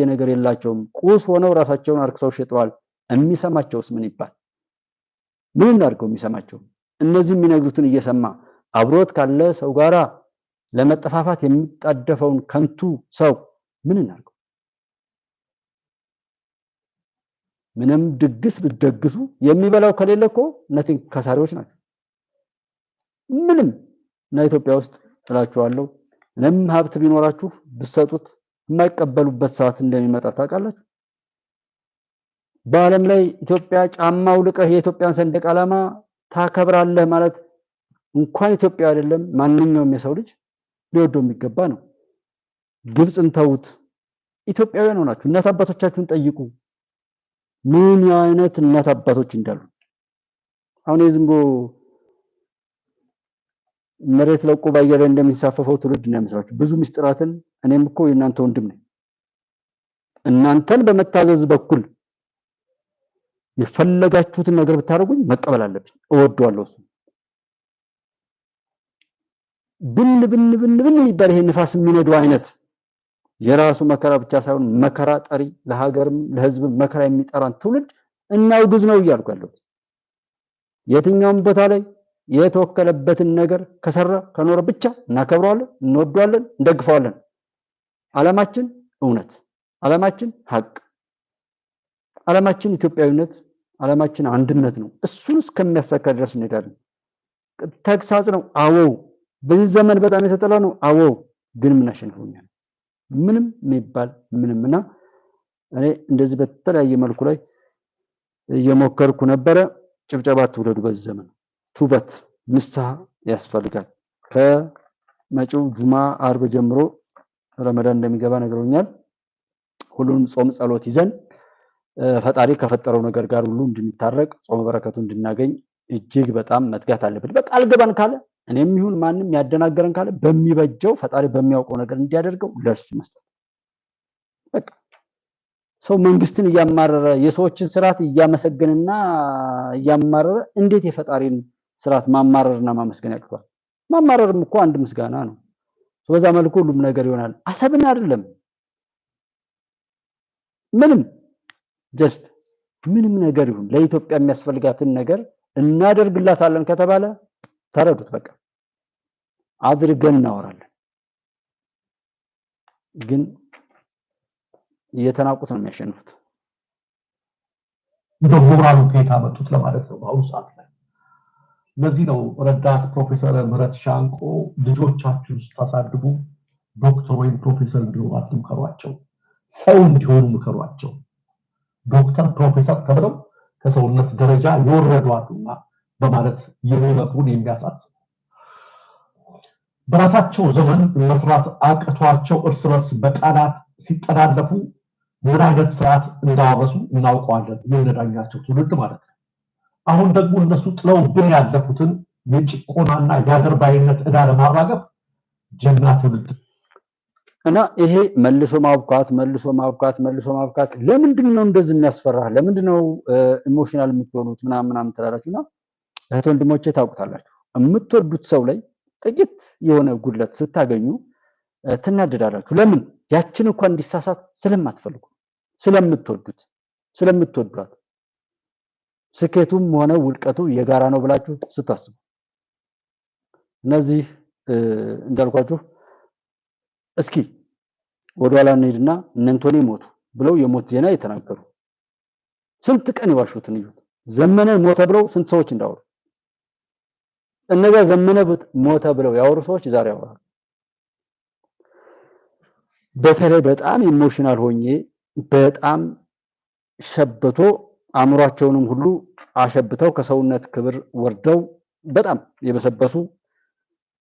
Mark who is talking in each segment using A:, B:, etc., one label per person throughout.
A: ነገር የላቸውም ቁስ ሆነው ራሳቸውን አርክሰው ሸጠዋል የሚሰማቸውስ ምን ይባል ምን እናድርገው የሚሰማቸው እነዚህ የሚነግሩትን እየሰማ አብሮት ካለ ሰው ጋራ ለመጠፋፋት የሚጣደፈውን ከንቱ ሰው ምን እናድርገው ምንም ድግስ ብትደግሱ የሚበላው ከሌለኮ ነቲንግ ከሳሪዎች ናቸው ምንም እና ኢትዮጵያ ውስጥ ጥላችኋለሁ ምንም ሀብት ቢኖራችሁ ብትሰጡት የማይቀበሉበት ሰዓት እንደሚመጣ ታውቃላችሁ በአለም ላይ ኢትዮጵያ ጫማው ልቀህ የኢትዮጵያን ሰንደቅ ዓላማ ታከብራለህ ማለት እንኳን ኢትዮጵያ አይደለም ማንኛውም የሰው ልጅ ሊወደው የሚገባ ነው ግብጽን ተውት ኢትዮጵያውያን ሆናችሁ እናት አባቶቻችሁን ጠይቁ ምን አይነት እናት አባቶች እንዳሉ አሁን የዝምቦ መሬት ለቆ ባየረ እንደሚሳፈፈው ትውልድ እንደምስራችሁ ብዙ ምስጢራትን እኔም እኮ የእናንተ ወንድም ነኝ እናንተን በመታዘዝ በኩል የፈለጋችሁትን ነገር ብታደርጉኝ መቀበል አለብኝ እወደዋለሁ እሱ ብን ይባል ይሄ ንፋስ የሚነደው አይነት የራሱ መከራ ብቻ ሳይሆን መከራ ጠሪ ለሀገርም ለህዝብም መከራ የሚጠራን ትውልድ እናውግዝ ነው እያልኩ ያለሁት የትኛውም ቦታ ላይ የተወከለበትን ነገር ከሰራ ከኖረ ብቻ እናከብረዋለን እንወደዋለን እንደግፈዋለን ዓላማችን እውነት ዓላማችን ሀቅ ዓላማችን ኢትዮጵያዊነት ዓላማችን አንድነት ነው እሱን እስከሚያሳካ ድረስ እንሄዳለን ተግሳጽ ነው አዎ በዚህ ዘመን በጣም የተጠላ ነው አዎ ግን ምን አሸንፎኛል ምንም የሚባል ምንምና እኔ እንደዚህ በተለያየ መልኩ ላይ እየሞከርኩ ነበረ ጭብጨባ ትውለዱ በዚህ ዘመን ቱበት ንስሐ ያስፈልጋል ከመጪው ጁማ አርብ ጀምሮ ረመዳን እንደሚገባ ነገሮኛል ሁሉንም ጾም ጸሎት ይዘን ፈጣሪ ከፈጠረው ነገር ጋር ሁሉ እንድንታረቅ ጾም በረከቱ እንድናገኝ እጅግ በጣም መትጋት አለበት በቃል ገባን ካለ እኔም ይሁን ማንንም ያደናገረን ካለ በሚበጀው ፈጣሪ በሚያውቀው ነገር እንዲያደርገው ለሱ መስጠት በቃ ሰው መንግስትን ያማረረ የሰዎችን ስርዓት ያመሰግንና ያማረረ እንዴት የፈጣሪን ስርዓት ማማረርና ማመስገን ያቅቷል ማማረርም እኮ አንድ ምስጋና ነው በዛ መልኩ ሁሉም ነገር ይሆናል አሰብን አይደለም ምንም ጀስት ምንም ነገር ይሁን ለኢትዮጵያ የሚያስፈልጋትን ነገር እናደርግላታለን ከተባለ ተረዱት በቃ አድርገን እናወራለን ግን የተናቁት ነው የሚያሸንፉት
B: ዶክተራሉ ከየት አመጡት ለማለት ነው በአሁኑ ሰዓት ላይ ለዚህ ነው ረዳት ፕሮፌሰር ምህረት ሻንቆ ልጆቻችሁን ስታሳድጉ ዶክተር ወይም ፕሮፌሰር እንዲሆኑ አትምከሯቸው ሰው እንዲሆኑ ምከሯቸው ዶክተር ፕሮፌሰር ተብለው ከሰውነት ደረጃ ይወረዷሉና በማለት የሚመክሩን የሚያሳስብ በራሳቸው ዘመን መስራት አቅቷቸው እርስ በርስ በቃላት ሲጠላለፉ ምን አይነት ስርዓት እንዳወረሱ እናውቀዋለን የነዳኛቸው ትውልድ ማለት ነው አሁን ደግሞ እነሱ ጥለውብን ያለፉትን የጭቆናና የአገርባይነት ዕዳ ለማራገፍ ጀግና ትውልድ
A: እና ይሄ መልሶ ማብቃት ለምንድን ነው እንደዚህ የሚያስፈራ ለምንድን ነው ኢሞሽናል የምትሆኑት ምናምን ተላላችሁና እህት ወንድሞቼ ታውቁታላችሁ የምትወዱት ሰው ላይ ጥቂት የሆነ ጉድለት ስታገኙ ትናደዳላችሁ ለምን ያችን እንኳን እንዲሳሳት ስለማትፈልጉ ስለምትወዷት ስኬቱም ሆነ ውድቀቱ የጋራ ነው ብላችሁ ስታስቡ እነዚህ እንዳልኳችሁ እስኪ ወደኋላ እንሂድና እነንቶኒ ሞቱ ብለው የሞት ዜና የተናገሩ ስንት ቀን ይዋሹትን ይሁት ዘመነ ሞተ ብለው ስንት ሰዎች እንዳወሩ እነዛ ዘመነ ሞተ ብለው ያወሩ ሰዎች ዛሬ ያወራሉ በተለይ በጣም ኢሞሽናል ሆኜ በጣም ሸብቶ አምሯቸውንም ሁሉ አሸብተው ከሰውነት ክብር ወርደው በጣም የበሰበሱ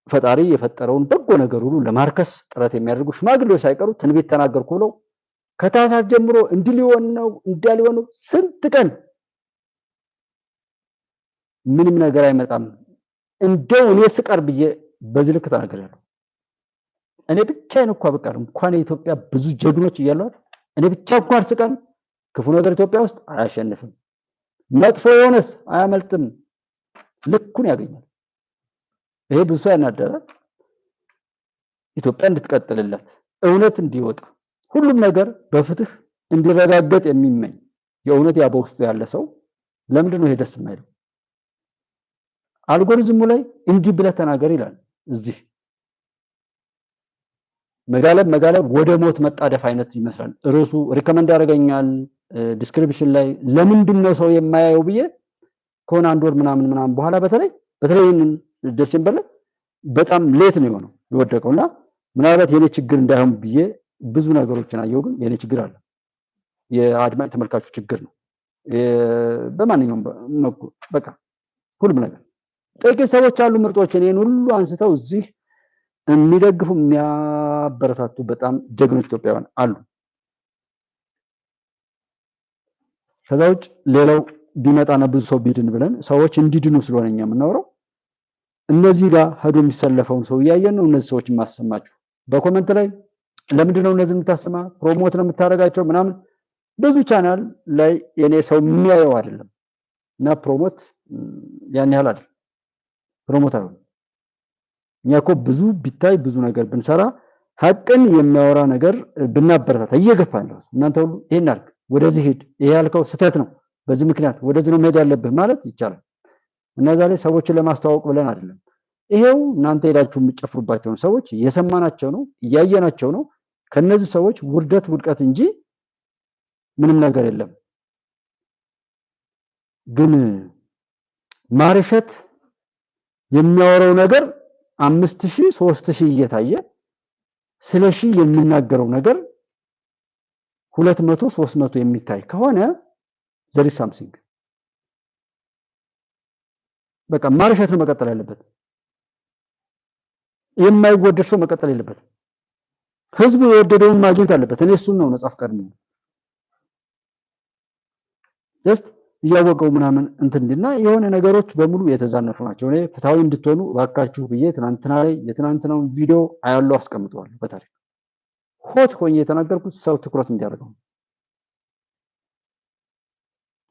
A: ፈጣሪ የፈጠረውን በጎ ነገር ሁሉ ለማርከስ ጥረት የሚያደርጉ ሽማግሌዎች ሳይቀሩ ትንቢት ተናገርኩ ብለው ከታሳስ ጀምሮ እንዲሊሆን ነው እንዲያሊሆን ነው ስንት ቀን ምንም ነገር አይመጣም እንደው እኔ ስቀር ብዬ በዚህ ልክ ተናገራለሁ እኔ ብቻዬን እንኳን የኢትዮጵያ ብዙ ጀግኖች እያሏት እኔ ብቻ እንኳን ስቀር ክፉ ነገር ኢትዮጵያ ውስጥ አያሸንፍም መጥፎ የሆነስ አያመልጥም ልኩን ያገኛል ይሄ ብዙ ያናደረ ኢትዮጵያ እንድትቀጥልለት እውነት እንዲወጣ ሁሉም ነገር በፍትህ እንዲረጋገጥ የሚመኝ የእውነት ያ በውስጡ ያለ ሰው ለምንድን ነው ይሄ ደስ የማይለው? አልጎሪዝሙ ላይ እንዲህ ብለህ ተናገር ይላል። እዚህ መጋለብ ወደ ሞት መጣደፍ አይነት ይመስላል። ርዕሱ ሪከመንድ ያደርገኛል ዲስክሪፕሽን ላይ ለምንድን ነው ሰው የማያየው ብዬ ከሆነ አንድ ወር ምናምን በኋላ በተለይ ዲሴምበር ላይ በጣም ሌት ነው የሆነው የወደቀውና ምናልባት የኔ ችግር እንዳይሆን ብዬ ብዙ ነገሮችን አየሁ። ግን የኔ ችግር አለ፣ የአድማጭ ተመልካቹ ችግር ነው። በማንኛውም በቃ ሁሉም ነገር ጥቂት ሰዎች አሉ ምርጦች እኔን ሁሉ አንስተው እዚህ የሚደግፉ የሚያበረታቱ በጣም ጀግኖች ኢትዮጵያውያን አሉ። ከዛ ውጭ ሌላው ቢመጣና ብዙ ሰው ቢድን ብለን ሰዎች እንዲድኑ ስለሆነ እኛ የምናወራው እነዚህ ጋር ሄዶ የሚሰለፈውን ሰው እያየን ነው። እነዚህ ሰዎች ማሰማችሁ በኮመንት ላይ ለምንድን ነው እነዚህ የምታሰማ ፕሮሞት ነው የምታደርጋቸው ምናምን ብዙ ቻናል ላይ የኔ ሰው የሚያየው አይደለም እና ፕሮሞት ያን ያህል አይደል ፕሮሞት አይደል። እኛ እኮ ብዙ ቢታይ ብዙ ነገር ብንሰራ ሀቅን የሚያወራ ነገር ብናበረታታ እየገፋን ነው። እናንተ ሁሉ ይሄን አድርግ፣ ወደዚህ ሂድ፣ ይሄ ያልከው ስህተት ነው፣ በዚህ ምክንያት ወደዚህ ነው መሄድ ያለብህ ማለት ይቻላል። እና ዛሬ ሰዎችን ለማስተዋወቅ ብለን አይደለም። ይሄው እናንተ ሄዳችሁ የምትጨፍሩባቸውን ሰዎች እየሰማናቸው ነው፣ እያየናቸው ነው። ከነዚህ ሰዎች ውድቀት እንጂ ምንም ነገር የለም። ግን ማርሸት የሚያወራው ነገር 5000 3000 እየታየ ስለሺ የሚናገረው ነገር 200 300 የሚታይ ከሆነ there is something በቃ ማርሸት ነው መቀጠል ያለበት። የማይወደድ ሰው መቀጠል የለበት። ህዝቡ የወደደውን ማግኘት አለበት። እኔ እሱን ነው ነጻ ፍቃድ ነው just እያወቀው ምናምን እንትና የሆነ ነገሮች በሙሉ የተዛነፉ ናቸው። እኔ ፍትሃዊ እንድትሆኑ ባካችሁ ብዬ የትናንትናውን ቪዲዮ አያለው አስቀምጠዋለሁ። በታሪክ ሆት ሆኜ የተናገርኩት ሰው ትኩረት እንዲያደርገው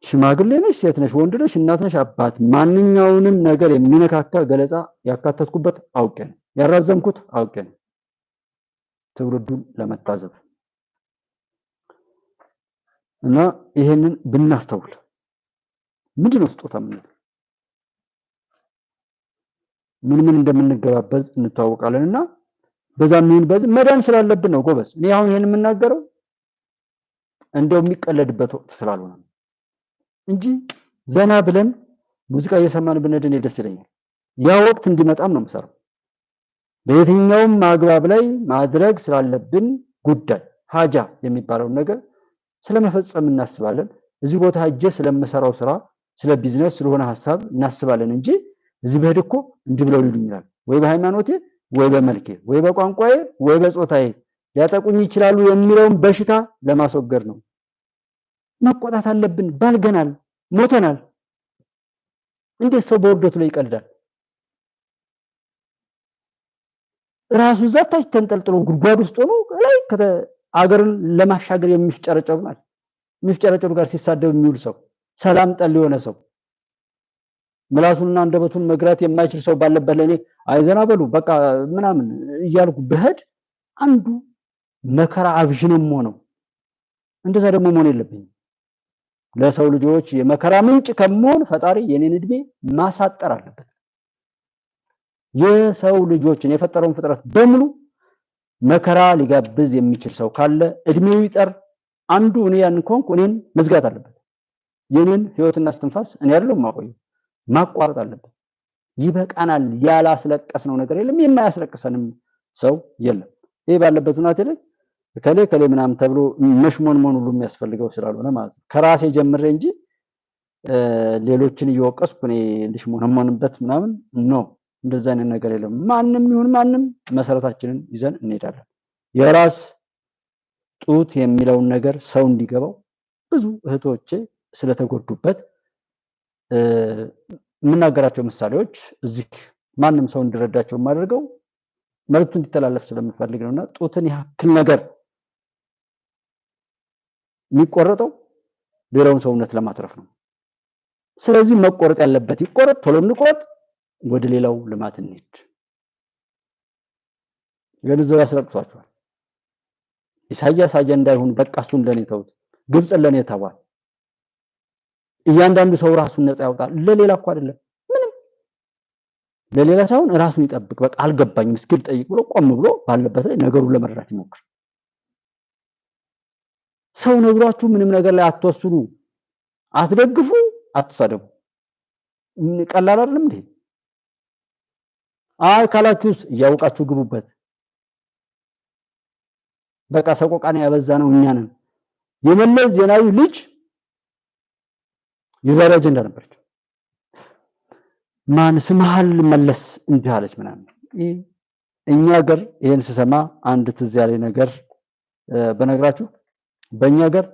A: ሽማግሌ ነሽ፣ ሴት ነሽ፣ ወንድ ነሽ፣ እናት ነሽ፣ አባት ማንኛውንም ነገር የሚነካካ ገለጻ ያካተትኩበት አውቄ ነው ያራዘምኩት አውቄ ነው ትውልዱን ለመታዘብ እና ይሄንን ብናስተውል ምንድነው ስጦታ ምን እንደምንገባበዝ እንተዋወቃለንና በዛም ይሁን በዚህ መዳን ስላለብን ነው ጎበዝ። እኔ አሁን ይሄን የምናገረው እንደው የሚቀለድበት ወቅት ስላልሆነ እንጂ ዘና ብለን ሙዚቃ እየሰማን ብንድን ደስ ይለኛል። ያ ወቅት እንዲመጣም ነው የምሰራው። በየትኛውም አግባብ ላይ ማድረግ ስላለብን ጉዳይ ሀጃ የሚባለውን ነገር ስለመፈጸም እናስባለን። እዚህ ቦታ ሄጄ ስለምሰራው ስራ ስለ ቢዝነስ ስለሆነ ሐሳብ እናስባለን እንጂ እዚህ በሄድ እኮ እንዲህ ብለው ይሉኛል ወይ በሃይማኖቴ ወይ በመልኬ ወይ በቋንቋዬ ወይ በጾታዬ ሊያጠቁኝ ይችላሉ የሚለውን በሽታ ለማስወገድ ነው። መቆጣት አለብን። ባልገናል፣ ሞተናል። እንዴት ሰው በውርደቱ ላይ ይቀልዳል? ራሱ ዛታች ተንጠልጥሎ ጉድጓድ ውስጥ ሆኖ ላይ አገርን ለማሻገር የሚፍጨረጨሩ ጋር ሲሳደብ የሚውል ሰው ሰላም ጠል የሆነ ሰው ምላሱንና አንደበቱን መግራት የማይችል ሰው ባለበት ላይ አይዘና በሉ በቃ ምናምን እያልኩ በህድ አንዱ መከራ አብዥንም ሆነው እንደዛ ደግሞ መሆን የለብኝም። ለሰው ልጆች የመከራ ምንጭ ከመሆን ፈጣሪ የኔን እድሜ ማሳጠር አለበት። የሰው ልጆችን የፈጠረውን ፍጥረት በሙሉ መከራ ሊጋብዝ የሚችል ሰው ካለ እድሜው ይጠር አንዱ እኔ ያን ኮንኩ እኔን መዝጋት አለበት። የኔን ህይወትና እስትንፋስ እኔ አይደለም ማቆየው ማቋረጥ አለበት። ይበቃናል። ያላስለቀስነው ነገር የለም፣ የማያስለቅሰንም ሰው የለም። ይሄ ባለበት ሁኔታ ላይ ከሌ ምናምን ተብሎ መሽሞንሞን ሁሉ የሚያስፈልገው ስላልሆነ ማለት ነው። ከራሴ ጀምሬ እንጂ ሌሎችን እየወቀስኩ እኔ ልሽሞንሞንበት ምናምን ነው። እንደዛ አይነት ነገር የለም። ማንም ይሁን ማንም መሰረታችንን ይዘን እንሄዳለን። የራስ ጡት የሚለውን ነገር ሰው እንዲገባው ብዙ እህቶቼ ስለተጎዱበት የምናገራቸው ምሳሌዎች እዚህ ማንም ሰው እንዲረዳቸው የማደርገው መልእክቱ እንዲተላለፍ ስለምፈልግ ነውና ጡትን ያክል ነገር የሚቆረጠው ሌላውን ሰውነት ለማትረፍ ነው። ስለዚህ መቆረጥ ያለበት ይቆረጥ፣ ቶሎ እንቆረጥ፣ ወደ ሌላው ልማት እንሂድ። ገንዘብ ያስለቅሷቸዋል። ኢሳያስ አጀንዳ ይሁን በቃ እሱን ለኔ ተውት። ግብጽ ለኔ ተዋል። እያንዳንዱ ሰው ራሱን ነፃ ያውጣል። ለሌላ እኮ አይደለም ምንም ለሌላ ሳይሆን ራሱን ይጠብቅ። በቃ አልገባኝም እስኪል ጠይቅ ብሎ ቆም ብሎ ባለበት ላይ ነገሩን ለመረዳት ይሞክር። ሰው ነግሯችሁ ምንም ነገር ላይ አትወስኑ፣ አትደግፉ፣ አትሳደቡ። ቀላል አይደለም እንዴ? አይ ካላችሁስ እያወቃችሁ ግቡበት። በቃ ሰቆቃን ያበዛ ነው እኛ ነን። የመለስ ዜናዊ ልጅ የዛሬ አጀንዳ ነበረች። ማን ስምሃል መለስ እንዲህ አለች ምናምን። እኛ ሀገር ይሄን ስሰማ አንድ ትዝ ያለኝ ነገር በነግራችሁ በእኛ ሀገር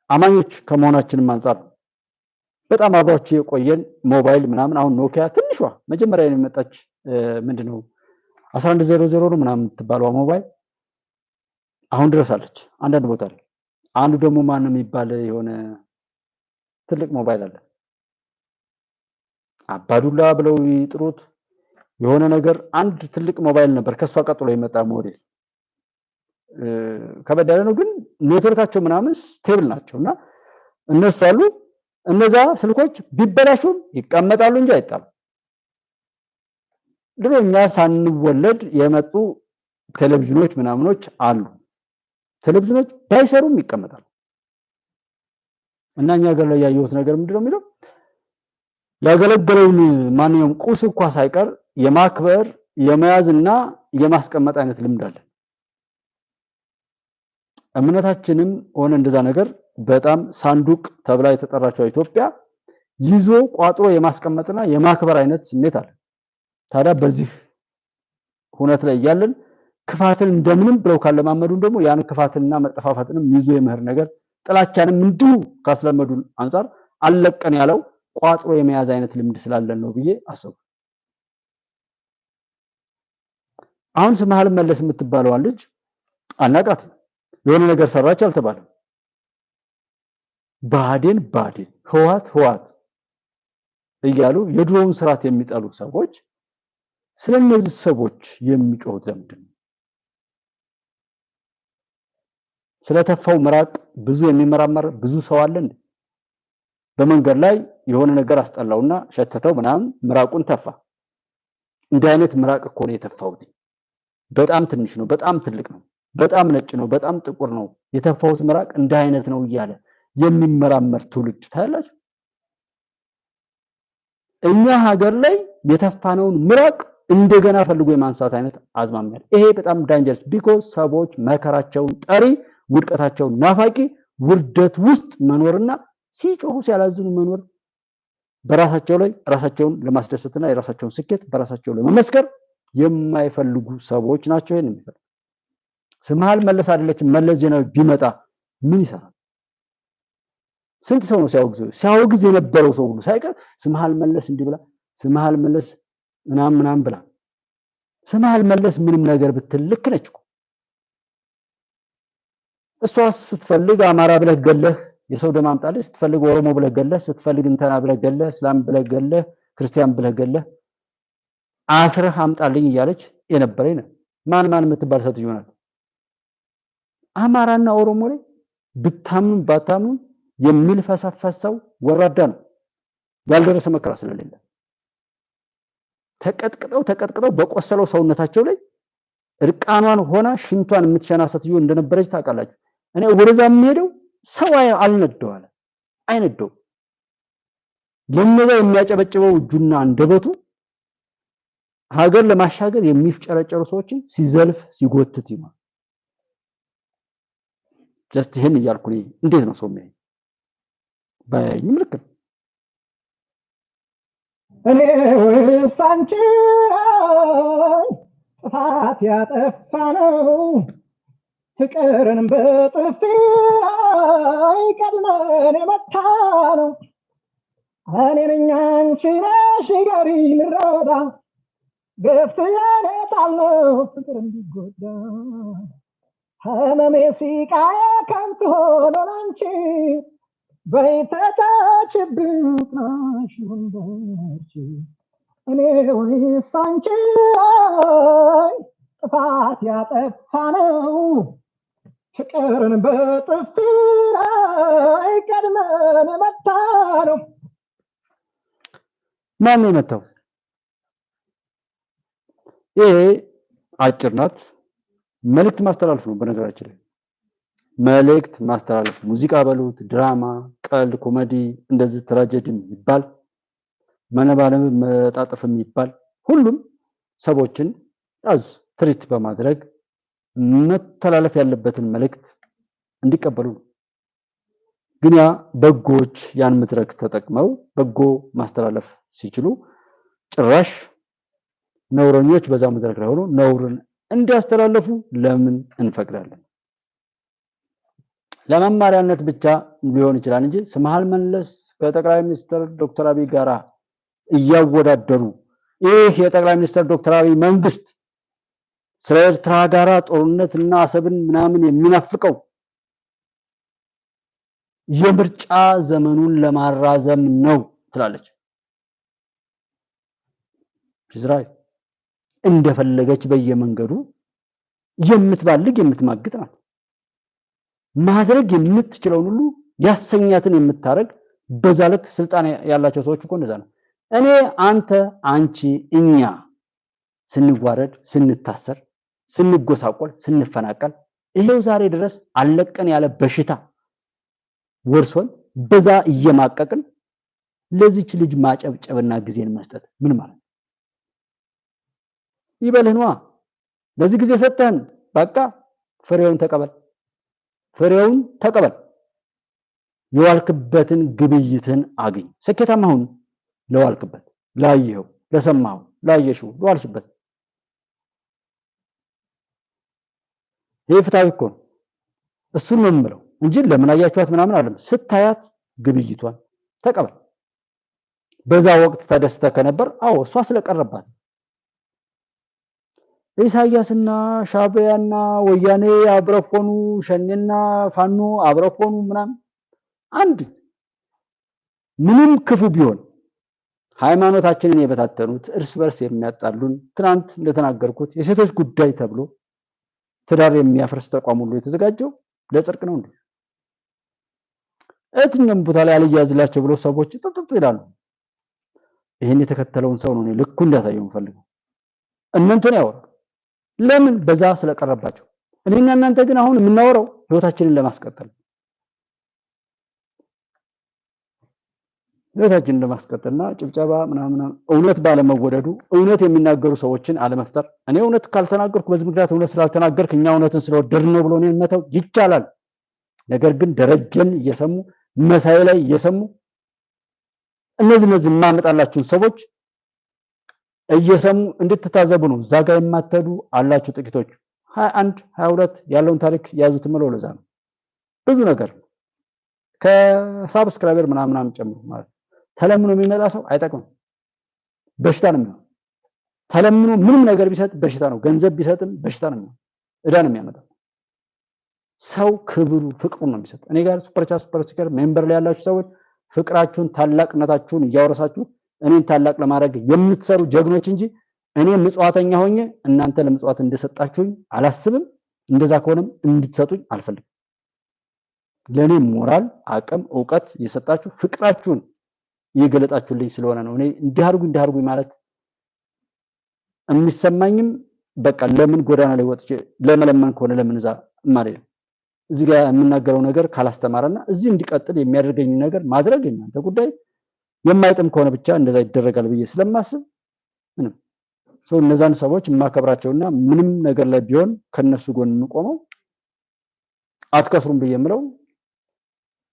A: አማኞች ከመሆናችንም አንፃር በጣም አብሯችሁ የቆየን ሞባይል ምናምን አሁን ኖኪያ ትንሿ መጀመሪያ የመጣች ምንድነው 1100 ነው ምናምን የምትባለው ሞባይል አሁን ድረስ አለች አንዳንድ ቦታ ላይ። አንዱ ደግሞ ማን ነው የሚባል የሆነ ትልቅ ሞባይል አለ አባዱላ ብለው ይጥሩት የሆነ ነገር አንድ ትልቅ ሞባይል ነበር ከሷ ቀጥሎ የመጣ ሞዴል ከበዳለ ነው ግን ኔትወርካቸው ምናምን ስቴብል ናቸውና እነሱ አሉ። እነዛ ስልኮች ቢበላሹም ይቀመጣሉ እንጂ አይጣሉ። ድሮኛ ሳንወለድ የመጡ ቴሌቪዥኖች ምናምኖች አሉ። ቴሌቪዥኖች ባይሰሩም ይቀመጣሉ። እና እኛ ሀገር ላይ ያየሁት ነገር ምንድነው የሚለው ያገለገለውን ማንኛውም ቁስ እንኳን ሳይቀር የማክበር የመያዝና የማስቀመጥ አይነት ልምድ አለ። እምነታችንም ሆነ እንደዛ ነገር በጣም ሳንዱቅ ተብላ የተጠራችው ኢትዮጵያ ይዞ ቋጥሮ የማስቀመጥና የማክበር አይነት ስሜት አለ። ታዲያ በዚህ ሁነት ላይ ያለን ክፋትን እንደምንም ብለው ካለማመዱን ደግሞ ያን ክፋትና መጠፋፋትንም ይዞ የመህር ነገር ጥላቻንም እንዲሁ ካስለመዱን አንፃር አለቀን ያለው ቋጥሮ የመያዝ አይነት ልምድ ስላለን ነው ብዬ አሰብኩ። አሁን ስምሃል መለስ የምትባለው ልጅ አናቃት የሆነ ነገር ሰራች አልተባለም። ባዴን ህዋት እያሉ የድሮውን ስርዓት የሚጠሉ ሰዎች ስለነዚህ ሰዎች የሚጮሁት ለምንድን ነው? ስለተፋው ምራቅ ብዙ የሚመራመር ብዙ ሰው አለ እንዴ? በመንገድ ላይ የሆነ ነገር አስጠላውና ሸተተው ምናምን ምራቁን ተፋ። እንዲህ አይነት ምራቅ እኮ ነው የተፋውት። በጣም ትንሽ ነው፣ በጣም ትልቅ ነው፣ በጣም ነጭ ነው፣ በጣም ጥቁር ነው፣ የተፋውት ምራቅ እንዲህ አይነት ነው እያለ የሚመራመር ትውልድ ታያላችሁ። እኛ ሀገር ላይ የተፋነውን ምራቅ እንደገና ፈልጎ የማንሳት አይነት አዝማሚያ ይሄ በጣም ዳንጀርስ ቢኮዝ ሰዎች መከራቸውን ጠሪ ውድቀታቸውን ናፋቂ ውርደት ውስጥ መኖርና ሲጮሁ ሲያላዝኑ መኖር በራሳቸው ላይ ራሳቸውን ለማስደሰትና የራሳቸውን ስኬት በራሳቸው ላይ መመስከር የማይፈልጉ ሰዎች ናቸው። ይሄን የሚፈልጉ ስምሃል መለስ አይደለችም መለስ ዜናዊ ቢመጣ ምን ይሰራል? ስንት ሰው ነው ሲያወግዝ የነበረው ሰው ሁሉ ሳይቀር ስምሃል መለስ እንዲብላ ስምሃል መለስ ምናምን ብላ ስምሃል መለስ ምንም ነገር ብትል ልክ ነች እኮ እሷ ስትፈልግ አማራ ብለህ ገለህ የሰው ደም አምጣልህ፣ ስትፈልግ ኦሮሞ ብለህ ገለህ፣ ስትፈልግ እንተና ብለህ ገለህ፣ እስላም ብለህ ገለህ፣ ክርስቲያን ብለህ ገለህ አስረህ አምጣልኝ እያለች የነበረኝ ነው። ማን የምትባል ሴትዮ ናት። አማራና ኦሮሞ ላይ ብታምኑ ባታምኑ የሚልፈሰፈሰው ወራዳ ነው ያልደረሰ መከራ ስለሌለ ተቀጥቅጠው በቆሰለው ሰውነታቸው ላይ እርቃኗን ሆና ሽንቷን የምትሸና ሴትዮ እንደነበረች ታውቃላችሁ። እኔ ወደዛ የምሄደው ሰው አልነደዋለ አይነደው ለነዛ የሚያጨበጭበው እጁና አንደበቱ ሀገር ለማሻገር የሚፍጨረጨሩ ሰዎችን ሲዘልፍ ሲጎትት ይማል ጀስት ይሄን እያልኩ እንዴት ነው ሰው የሚያይ በይምልክ
C: እኔ ወሳንቺ ጥፋት ያጠፋ ነው ፍቅርን በጥፊ ቀድመን የመታ ነው እኔ ነኝ አንቺ ነሽ ጋሪ ልረዳ ገፍትያኔ ጣለው ፍቅር እንዲጎዳ ህመሜ ሲቃየ ከንቱ ሆኖ ላንቺ በይተቻችብኝ ናሽ ወንበርቺ እኔ ወይስ አንቺ ጥፋት ያጠፋ ነው ፍቅርን በጥፊ ላይ ቀድመን መታ ነው።
A: ማን የመታው? ይሄ አጭር ናት። መልእክት ማስተላለፍ ነው። በነገራችን ላይ መልእክት ማስተላለፍ ሙዚቃ በሉት፣ ድራማ፣ ቀልድ፣ ኮሜዲ፣ እንደዚህ ትራጀዲ ይባል፣ መነባነብ፣ መጣጥፍ ይባል ሁሉም ሰዎችን አዝ ትሪት በማድረግ መተላለፍ ያለበትን መልእክት እንዲቀበሉ ነው። ግን ያ በጎች ያን መድረክ ተጠቅመው በጎ ማስተላለፍ ሲችሉ ጭራሽ ነውረኞች በዛ መድረክ ላይ ሆኖ ነውርን እንዲያስተላልፉ ለምን እንፈቅዳለን? ለመማሪያነት ብቻ ሊሆን ይችላል እንጂ ስምሃል መለስ ከጠቅላይ ሚኒስትር ዶክተር አብይ ጋራ እያወዳደሩ ይህ የጠቅላይ ሚኒስትር ዶክተር አብይ መንግስት ስለ ኤርትራ ጋራ ጦርነትና አሰብን ምናምን የሚናፍቀው የምርጫ ዘመኑን ለማራዘም ነው ትላለች። ኢዝራኤል እንደፈለገች በየመንገዱ የምትባልግ የምትማግጥ ናት። ማድረግ የምትችለውን ሁሉ ያሰኛትን የምታረግ በዛ ልክ ስልጣን ያላቸው ሰዎች እኮ እንደዛ ነው። እኔ፣ አንተ፣ አንቺ፣ እኛ ስንዋረድ፣ ስንታሰር፣ ስንጎሳቆል፣ ስንፈናቀል ይሄው ዛሬ ድረስ አለቀን ያለ በሽታ ወርሶን በዛ እየማቀቅን ለዚች ልጅ ማጨብጨብና ጊዜን መስጠት ምን ማለት ነው? ይበልህዋ ለዚህ ጊዜ ሰጠን፣ በቃ ፍሬውን ተቀበል፣ ፍሬውን ተቀበል። የዋልክበትን ግብይትን አግኝ። ስኬታማ ሁን ለዋልክበት፣ ላየኸው፣ ለሰማኸው፣ ላየሽው፣ ለዋልሽበት። ይሄ ፍትሃዊ እኮ ነው። እሱን ነው የምለው እንጂ ለምን አያችኋት ምናምን አይደለም። ስታያት ግብይቷን ተቀበል። በዛ ወቅት ተደስተ ከነበር አዎ እሷ ስለቀረባት ኢሳያስና ሻዕቢያና ወያኔ አብረኮኑ፣ ሸኔና ፋኖ አብረኮኑ ምናምን አንድ ምንም ክፉ ቢሆን ሃይማኖታችንን የበታተኑት እርስ በርስ የሚያጣሉን ትናንት እንደተናገርኩት የሴቶች ጉዳይ ተብሎ ትዳር የሚያፈርስ ተቋም ሁሉ የተዘጋጀው ለጽድቅ ነው እንዴ? እትኛም ቦታ ላይ አልያዝላቸው ብሎ ሰዎች ጥጥጥ ይላሉ። ይሄን የተከተለውን ሰው ነው ልኩ እንዳሳየው ፈልገው እናንተን ያወራሉ። ለምን? በዛ ስለቀረባቸው። እኔና እናንተ ግን አሁን የምናወራው ህይወታችንን ለማስቀጠል ህይወታችንን ለማስቀጠልና ጭብጨባ ምናምን እውነት ባለመወደዱ እውነት የሚናገሩ ሰዎችን አለመፍጠር። እኔ እውነት ካልተናገርኩ በዚህ ምክንያት እውነት ስላልተናገርክ እኛ እውነትን ስለወደድን ነው ብሎ እኔን መተው ይቻላል። ነገር ግን ደረጀን እየሰሙ መሳይ ላይ እየሰሙ እነዚህ የማመጣላችሁን ሰዎች እየሰሙ እንድትታዘቡ ነው። እዛ ጋር የማትሄዱ አላችሁ ጥቂቶች 21 22 ያለውን ታሪክ ያዙት ምለው ለዛ ነው። ብዙ ነገር ከሳብስክራይበር ምናምን ጨምሮ ማለት ተለምኖ የሚመጣ ሰው አይጠቅምም፣ በሽታ ነው የሚሆነው። ተለምኖ ምንም ነገር ቢሰጥ በሽታ ነው፣ ገንዘብ ቢሰጥም በሽታ ነው የሚሆነው፣ እዳ ነው የሚያመጣው። ሰው ክብሩ ፍቅሩ ነው የሚሰጥ። እኔ ጋር ሱፐር ስቲከር ሜምበር ላይ ያላችሁ ሰዎች ፍቅራችሁን ታላቅነታችሁን እያወረሳችሁ እኔን ታላቅ ለማድረግ የምትሰሩ ጀግኖች እንጂ እኔ ምጽዋተኛ ሆኜ እናንተ ለምጽዋት እንደሰጣችሁኝ አላስብም። እንደዛ ከሆነም እንድትሰጡኝ አልፈልግም። ለኔ ሞራል፣ አቅም፣ ዕውቀት የሰጣችሁ ፍቅራችሁን እየገለጣችሁልኝ ስለሆነ ነው እኔ እንዲያርጉኝ ማለት የሚሰማኝም። በቃ ለምን ጎዳና ላይ ወጥቼ ለመለመን ከሆነ ለምን እዛ ማለት ነው። እዚህ ጋር የምናገረው ነገር ካላስተማረና እዚህ እንዲቀጥል የሚያደርገኝ ነገር ማድረግ እናንተ ጉዳይ። የማይጥም ከሆነ ብቻ እንደዛ ይደረጋል ብዬ ስለማስብ ምንም ሰው እነዛን ሰዎች የማከብራቸውና ምንም ነገር ላይ ቢሆን ከነሱ ጎን እንቆመው አትከስሩም ብዬ የምለው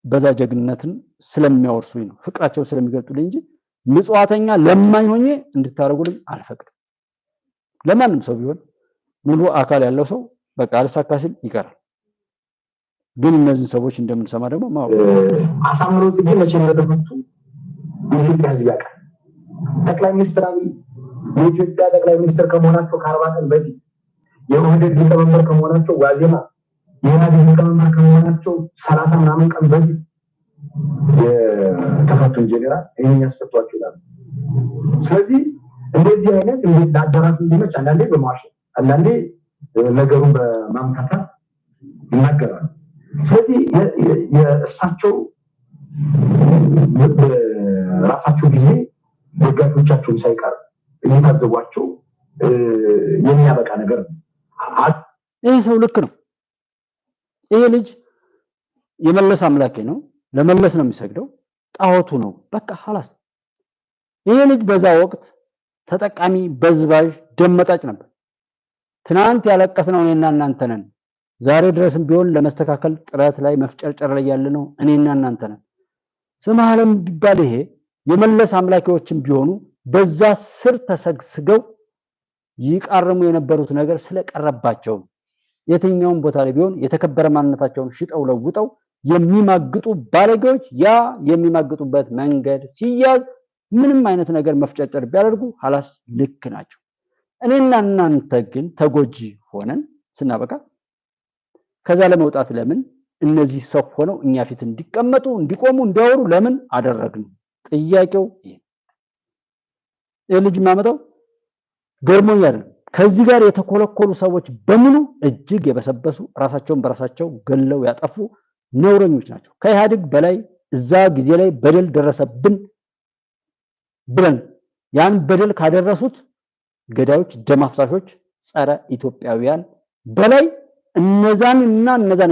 A: በዛ ጀግንነትን ስለሚያወርሱኝ ነው፣ ፍቅራቸው ስለሚገልጡልኝ እንጂ ምጽዋተኛ ለማኝ ሆኜ እንድታረጉልኝ አልፈቅድም። ለማንም ሰው ቢሆን ሙሉ አካል ያለው ሰው በቃ አልሳካ ሲል ይቀራል። ግን እነዚህ ሰዎች እንደምንሰማ ደግሞ
B: አሳምነው ጽጌ መቼ እንደተፈቱ የኢትዮጵያ ሕዝብ ያውቃል። ጠቅላይ ሚኒስትር አብይ የኢትዮጵያ ጠቅላይ ሚኒስትር ከመሆናቸው ከ40 ቀን በፊት የኦህዴድ ሊቀመንበር ከመሆናቸው ዋዜማ የኢህአዴግ ሊቀመንበር ከመሆናቸው 30 ምናምን ቀን በፊት የተፈቱ ጄኔራል ይሄን ያስፈቷቸው ይላሉ። ስለዚህ እንደዚህ አይነት ለአደራጁ እንዲመች አንዳንዴ በማዋሸት አንዳንዴ ነገሩን በማምታታት ይናገራሉ። ስለዚህ የእሳቸው ራሳቸው ጊዜ ደጋፊዎቻቸውን ሳይቀር እየታዘቧቸው የሚያበቃ ነገር ነው።
A: ይሄ ሰው ልክ ነው። ይሄ ልጅ የመለስ አምላኬ ነው፣ ለመለስ ነው የሚሰግደው፣ ጣዖቱ ነው። በቃ ሐላስ ይሄ ልጅ በዛ ወቅት ተጠቃሚ በዝባዥ ደመጣጭ ነበር። ትናንት ያለቀስነው እኔና እናንተ ነን። ዛሬ ድረስም ቢሆን ለመስተካከል ጥረት ላይ መፍጨርጨር ላይ ያለ ነው እኔና እናንተ ነን። ስም ዓለም ቢባል ይሄ የመለስ አምላኪዎችም ቢሆኑ በዛ ስር ተሰግስገው ይቃርሙ የነበሩት ነገር ስለቀረባቸው የትኛውም ቦታ ላይ ቢሆን የተከበረ ማንነታቸውን ሽጠው ለውጠው የሚማግጡ ባለጌዎች ያ የሚማግጡበት መንገድ ሲያዝ ምንም አይነት ነገር መፍጨርጨር ቢያደርጉ ሐላስ ልክ ናቸው። እኔና እናንተ ግን ተጎጂ ሆነን ስናበቃ ከዛ ለመውጣት ለምን እነዚህ ሰው ሆነው እኛ ፊት እንዲቀመጡ እንዲቆሙ እንዲያወሩ ለምን አደረግን? ጥያቄው ይሄ ልጅ ማመጣው ገርሞኝ አይደለም። ከዚህ ጋር የተኮለኮሉ ሰዎች በሙሉ እጅግ የበሰበሱ ራሳቸውን በራሳቸው ገለው ያጠፉ ነውረኞች ናቸው። ከኢህአዴግ በላይ እዛ ጊዜ ላይ በደል ደረሰብን ብለን ያን በደል ካደረሱት ገዳዮች፣ ደም አፍሳሾች፣ ጸረ ኢትዮጵያውያን በላይ እነዛን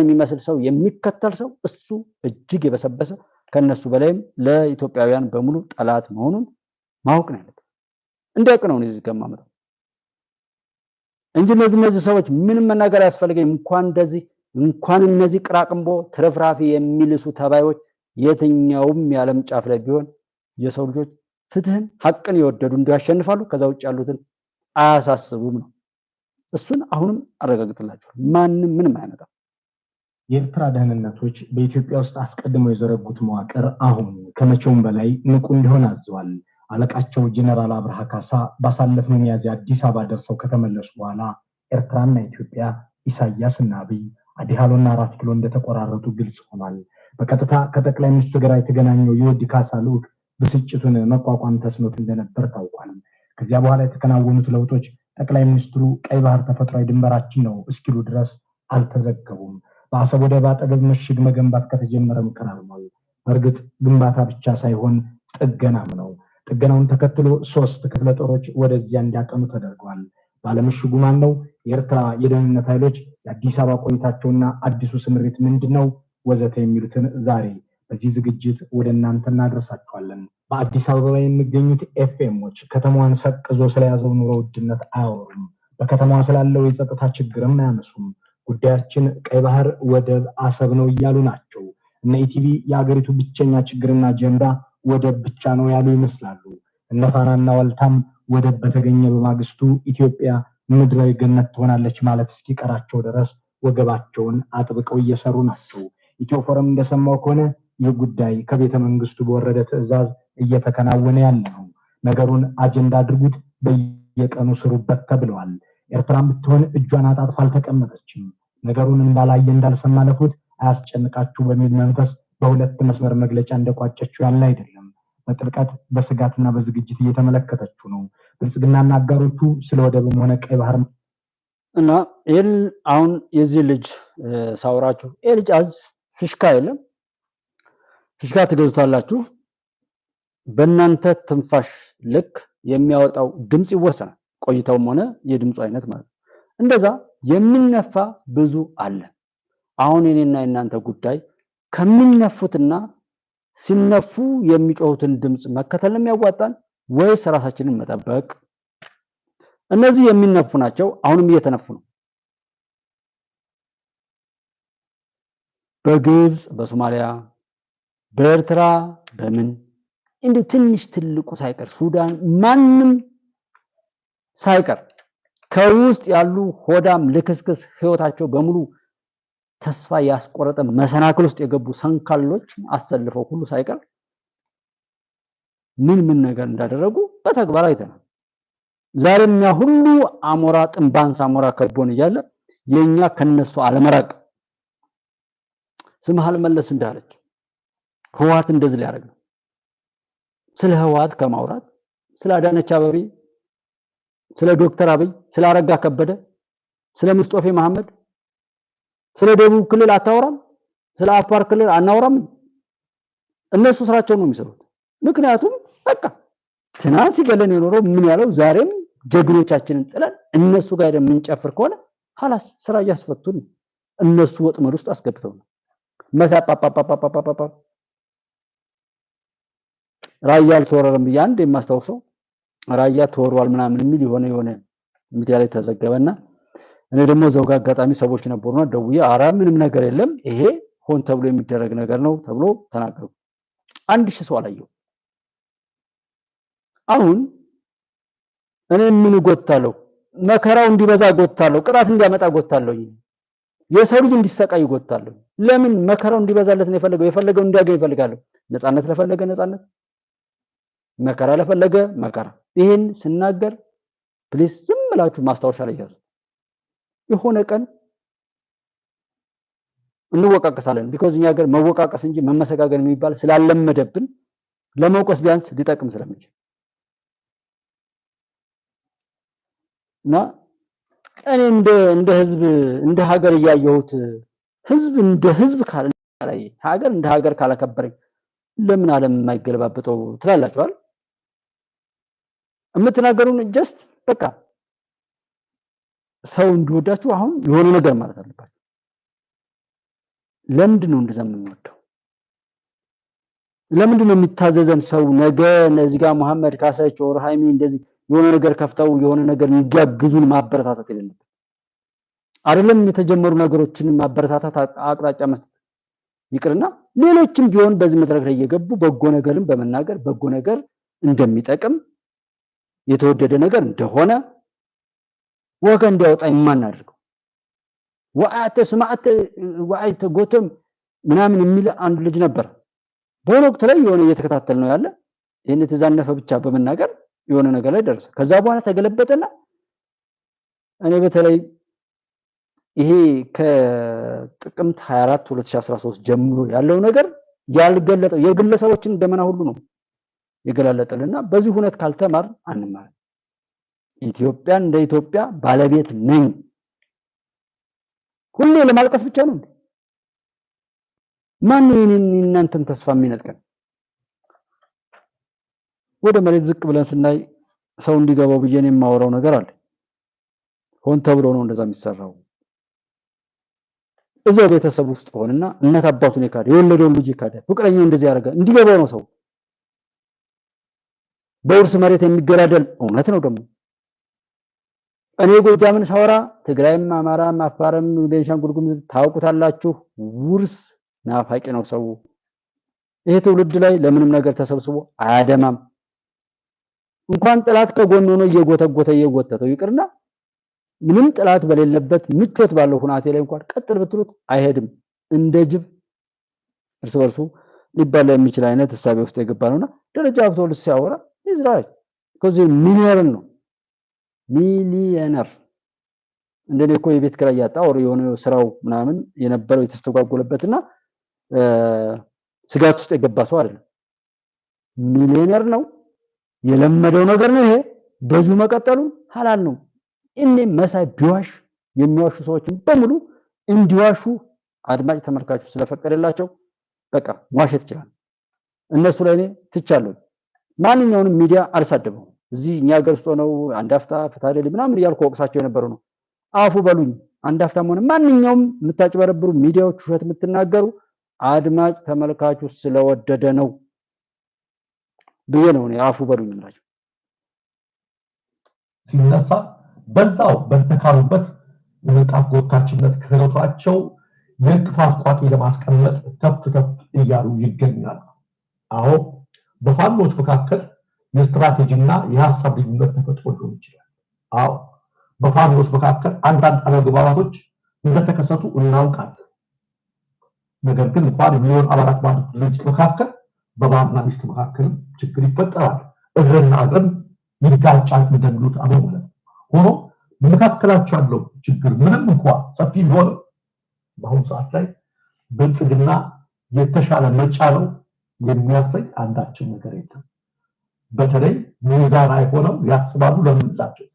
A: የሚመስል ሰው የሚከተል ሰው እሱ እጅግ የበሰበሰ ከነሱ በላይም ለኢትዮጵያውያን በሙሉ ጠላት መሆኑን ማወቅ ነው ያለበት። እንዲያውቅ ነው እዚህ ከማመጣው እንጂ እነዚህ ሰዎች ምንም መናገር ያስፈልገኝ እንኳን እነዚህ ቅራቅንቦ ትርፍራፊ የሚልሱ ተባዮች የትኛውም የዓለም ጫፍ ላይ ቢሆን የሰው ልጆች ፍትህን ሐቅን የወደዱ እንዲያሸንፋሉ። ከዛ ውጭ ያሉትን አያሳስቡም ነው። እሱን አሁንም አረጋግጥላችሁ ማንም ምንም አይመጣም።
C: የኤርትራ ደህንነቶች በኢትዮጵያ ውስጥ አስቀድመው የዘረጉት መዋቅር አሁን ከመቼውም በላይ ንቁ እንዲሆን አዘዋል። አለቃቸው ጀነራል አብርሃ ካሳ ባሳለፍነው ሚያዝያ አዲስ አበባ ደርሰው ከተመለሱ በኋላ ኤርትራና ኢትዮጵያ ኢሳያስና አብይ አዲሃሎና 4 ኪሎ እንደተቆራረጡ ግልጽ ሆኗል። በቀጥታ ከጠቅላይ ሚኒስትሩ ጋር የተገናኘው የወዲ ካሳ ልዑክ ብስጭቱን መቋቋም ተስኖት እንደነበር ታውቋል። ከዚያ በኋላ የተከናወኑት ለውጦች ጠቅላይ ሚኒስትሩ ቀይ ባህር ተፈጥሯዊ ድንበራችን ነው እስኪሉ ድረስ አልተዘገቡም። በአሰብ ወደብ አጠገብ ምሽግ መገንባት ከተጀመረም ከራርሟል። በእርግጥ ግንባታ ብቻ ሳይሆን ጥገናም ነው። ጥገናውን ተከትሎ 3 ክፍለ ጦሮች ወደዚያ እንዲያቀኑ ተደርጓል። ባለምሽጉ ማን ነው? የኤርትራ የደህንነት ኃይሎች የአዲስ አበባ ቆይታቸውና አዲሱ ስምሪት ምንድነው? ወዘተ የሚሉትን ዛሬ በዚህ ዝግጅት ወደ እናንተ እናደርሳችኋለን። በአዲስ አበባ የሚገኙት ኤፍኤሞች ከተማዋን ሰቅዞ ስለያዘው ኑሮ ውድነት አያወሩም። በከተማዋ ስላለው የጸጥታ ችግርም አያነሱም። ጉዳያችን ቀይ ባህር ወደብ አሰብ ነው እያሉ ናቸው። እነ ኢቲቪ የአገሪቱ ብቸኛ ችግርና አጀንዳ ወደብ ብቻ ነው ያሉ ይመስላሉ። እነ ፋናና ወልታም ወደብ በተገኘ በማግስቱ ኢትዮጵያ ምድራዊ ገነት ትሆናለች ማለት እስኪቀራቸው ድረስ ወገባቸውን አጥብቀው እየሰሩ ናቸው። ኢትዮ ፎረም እንደሰማው ከሆነ ይህ ጉዳይ ከቤተ መንግስቱ በወረደ ትዕዛዝ እየተከናወነ ያለ ነው። ነገሩን አጀንዳ አድርጉት፣ በየቀኑ ስሩበት ተብለዋል። ኤርትራም ብትሆን እጇን አጣጥፋ አልተቀመጠችም። ነገሩን እንዳላየ እንዳልሰማ ለፉት አያስጨንቃችሁ በሚል መንፈስ በሁለት መስመር መግለጫ እንደቋጨችው ያለ አይደለም። በጥልቀት በስጋትና በዝግጅት እየተመለከተችው ነው። ብልጽግናና አጋሮቹ ስለ ወደብም ሆነ ቀይ ባህር
A: እና ይህን አሁን የዚህ ልጅ ሳውራችሁ ይህ ልጅ ፊሽካ የለም። ፊሽካ ትገዙታላችሁ። በእናንተ ትንፋሽ ልክ የሚያወጣው ድምፅ ይወሰናል። ቆይታውም ሆነ የድምፁ አይነት ማለት ነው። እንደዛ የሚነፋ ብዙ አለ። አሁን የኔና የእናንተ ጉዳይ ከሚነፉትና ሲነፉ የሚጮሁትን ድምፅ መከተል የሚያዋጣን ወይስ ራሳችንን መጠበቅ? እነዚህ የሚነፉ ናቸው። አሁንም እየተነፉ ነው። በግብፅ፣ በሶማሊያ፣ በኤርትራ በምን እንደ ትንሽ ትልቁ ሳይቀር ሱዳን ማንም ሳይቀር ከውስጥ ያሉ ሆዳም ልክስክስ ህይወታቸው በሙሉ ተስፋ ያስቆረጠ መሰናክል ውስጥ የገቡ ሰንካሎች አሰልፈው ሁሉ ሳይቀር ምን ነገር እንዳደረጉ በተግባር አይተናል። ዛሬም ያ ሁሉ አሞራ ጥንባንስ አሞራ ከቦን እያለ የኛ ከነሱ አለመራቅ ስምሃል መለስ እንዳለች ህወሓት እንደዚህ ሊያደርግ ነው። ስለ ህወሓት ከማውራት ስለ አዳነች አቤቤ፣ ስለ ዶክተር አብይ፣ ስለ አረጋ ከበደ፣ ስለ ሙስጦፌ መሐመድ፣ ስለ ደቡብ ክልል አታወራም? ስለ አፋር ክልል አናወራም? እነሱ ስራቸው ነው የሚሰሩት። ምክንያቱም በቃ ትናንት ሲገለን የኖረው ምን ያለው ዛሬም ጀግኖቻችንን ጥለን እነሱ ጋር የምንጨፍር ከሆነ ሐላስ ስራ እያስፈቱን እነሱ ወጥመድ ውስጥ አስገብተው ነው መሳጳጳጳጳጳጳ ራያ አልተወረረም ብያንድ የማስታውሰው ራያ ተወሯል ምናምን የሚል የሆነ ሚዲያ ላይ ተዘገበና እኔ ደግሞ ዘውጋ አጋጣሚ ሰዎች ነበሩና ደውዬ አራ ምንም ነገር የለም ይሄ ሆን ተብሎ የሚደረግ ነገር ነው ተብሎ ተናገሩ። 1000 ሰው አላየው። አሁን እኔ ምን ጎታለው መከራው እንዲበዛ ጎታለው ቅጣት እንዲያመጣ ጎታለው የሰው ልጅ እንዲሰቃይ ጎታለው። ለምን መከራው እንዲበዛለት ነው የፈለገው እንዲያገኝ ይፈልጋለሁ። ነፃነት ለፈለገ ነፃነት መከራ ለፈለገ መከራ። ይሄን ስናገር ፕሊስ ዝም ብላችሁ ማስታወሻ ላይ ያዙ። የሆነ ቀን እንወቃቀሳለን ቢኮዝ እኛ ሀገር መወቃቀስ እንጂ መመሰጋገን የሚባል ስላለመደብን ለመውቀስ ቢያንስ ሊጠቅም ስለሚችል እና እኔ እንደ ህዝብ እንደ ሀገር ያያየሁት ህዝብ እንደ ህዝብ ካላይ ሀገር እንደ ሀገር ካላከበረኝ ለምን ዓለም የማይገለባበጠው ትላላችኋል? የምትናገሩን ጀስት በቃ ሰው እንዲወዳችሁ አሁን የሆነ ነገር ማለት አለባችሁ። ለምንድን ነው እንደዛ የምንወደው? ለምንድን ነው የሚታዘዘን ሰው ነገ እነዚህ ጋር መሐመድ ካሳች ወር ሃይሚ እንደዚህ የሆነ ነገር ከፍተው የሆነ ነገር እንዲያግዙን ማበረታታት የለንም። አይደለም የተጀመሩ ነገሮችን ማበረታታት አቅጣጫ መስጠት ይቅርና ሌሎችም ቢሆን በዚህ መድረክ ላይ እየገቡ በጎ ነገርን በመናገር በጎ ነገር እንደሚጠቅም የተወደደ ነገር እንደሆነ ወገ እንዲያወጣ የማናደርገው ወአተ ስማዓተ ወአይተ ጎተም ምናምን የሚል አንድ ልጅ ነበር። በሆነ ወቅት ላይ የሆነ እየተከታተል ነው ያለ ይሄን የተዛነፈ ብቻ በመናገር የሆነ ነገር ላይ ደረሰ። ከዛ በኋላ ተገለበጠና እኔ በተለይ ይሄ ከጥቅምት 24 2013 ጀምሮ ያለው ነገር ያልገለጠው የግለሰቦችን ደመና ሁሉ ነው የገላለጠልና በዚህ ሁነት ካልተማር አንማር። ኢትዮጵያን እንደ ኢትዮጵያ ባለቤት ነኝ ሁሌ ለማልቀስ ብቻ ነው። ማን እናንተን ተስፋ የሚነጥቀን? ወደ መሬት ዝቅ ብለን ስናይ ሰው እንዲገባው ብዬን የማወራው ነገር አለ። ሆን ተብሎ ነው እንደዛ የሚሰራው። እዛው ቤተሰብ ውስጥ ሆነና እናት አባቱን የካደ የወለደውን ልጅ የካደ ፍቅረኛው እንደዚህ ያደረገ እንዲገባው ነው ሰው በውርስ መሬት የሚገዳደል እውነት ነው። ደግሞ እኔ ጎጃምን ሳወራ ትግራይም አማራም አፋርም ቤንሻንጉል ጉሙዝ ታውቁታላችሁ። ውርስ ናፋቂ ነው ሰው። ይሄ ትውልድ ላይ ለምንም ነገር ተሰብስቦ አያደማም። እንኳን ጥላት ከጎን ሆኖ እየጎተተው ይቅርና ምንም ጥላት በሌለበት ምቾት ባለው ሁናቴ ላይ እንኳን ቀጥል ብትሉት አይሄድም። እንደ ጅብ እርስ በርሱ ሊባል የሚችል አይነት ሐሳብ ውስጥ የገባ ነውና ደረጃ አብቶልስ ሲያወራ ኢዝራኤል ከዚህ ሚሊዮነር ነው ሚሊዮነር እንደኔ እኮ የቤት ኪራይ ያጣ ወር የሆነ ስራው ምናምን የነበረው የተስተጓጎለበትና ስጋት ውስጥ የገባ ሰው አይደለም። ሚሊዮነር ነው። የለመደው ነገር ነው። ይሄ በዙ መቀጠሉ ሐላል ነው። እኔ መሳይ ቢዋሽ የሚዋሹ ሰዎችን በሙሉ እንዲዋሹ አድማጭ ተመልካቾች ስለፈቀደላቸው በቃ ዋሸት ይችላል። እነሱ ላይ እኔ ትቻለሁ። ማንኛውንም ሚዲያ አልሳደበው። እዚህ እኛ ሀገር ውስጥ ነው አንዳፍታ ፈታደል ምናምን ያልኩ ወቅሳቸው የነበሩ ነው። አፉ በሉኝ። አንዳፍታም ሆነ ማንኛውም የምታጭበረብሩ ሚዲያዎች ውሸት የምትናገሩ አድማጭ ተመልካቾች ስለወደደ ነው ብዬ ነው እኔ አፉ በሉኝ ማለት
B: ሲነሳ በዛው በተካሩበት የመጣፍ ጎታችነት ክህሎታቸው የክፋት ቋጤ ለማስቀመጥ ተፍ እያሉ ይገኛሉ። አዎ በፋኖች መካከል የስትራቴጂና የሐሳብ ልዩነት ተፈጥሮ ሊሆን ይችላል። አዎ በፋኖች መካከል አንዳንድ አለመግባባቶች እንደተከሰቱ እናውቃለን። ነገር ግን እንኳን ሚሊዮን አባላት ባሉት ድርጅት መካከል በባልና ሚስት መካከል ችግር ይፈጠራል። እግርና እግር ይጋጫል እንደሚሉት አመሙለ ሆኖ በመካከላቸው ያለው ችግር ምንም እንኳን ሰፊ ቢሆን በአሁኑ ሰዓት ላይ ብልጽግና የተሻለ ምርጫ ነው የሚያሰኝ አንዳችን ነገር የለም። በተለይ ሚዛናዊ ሆነው ያስባሉ ለምንላቸው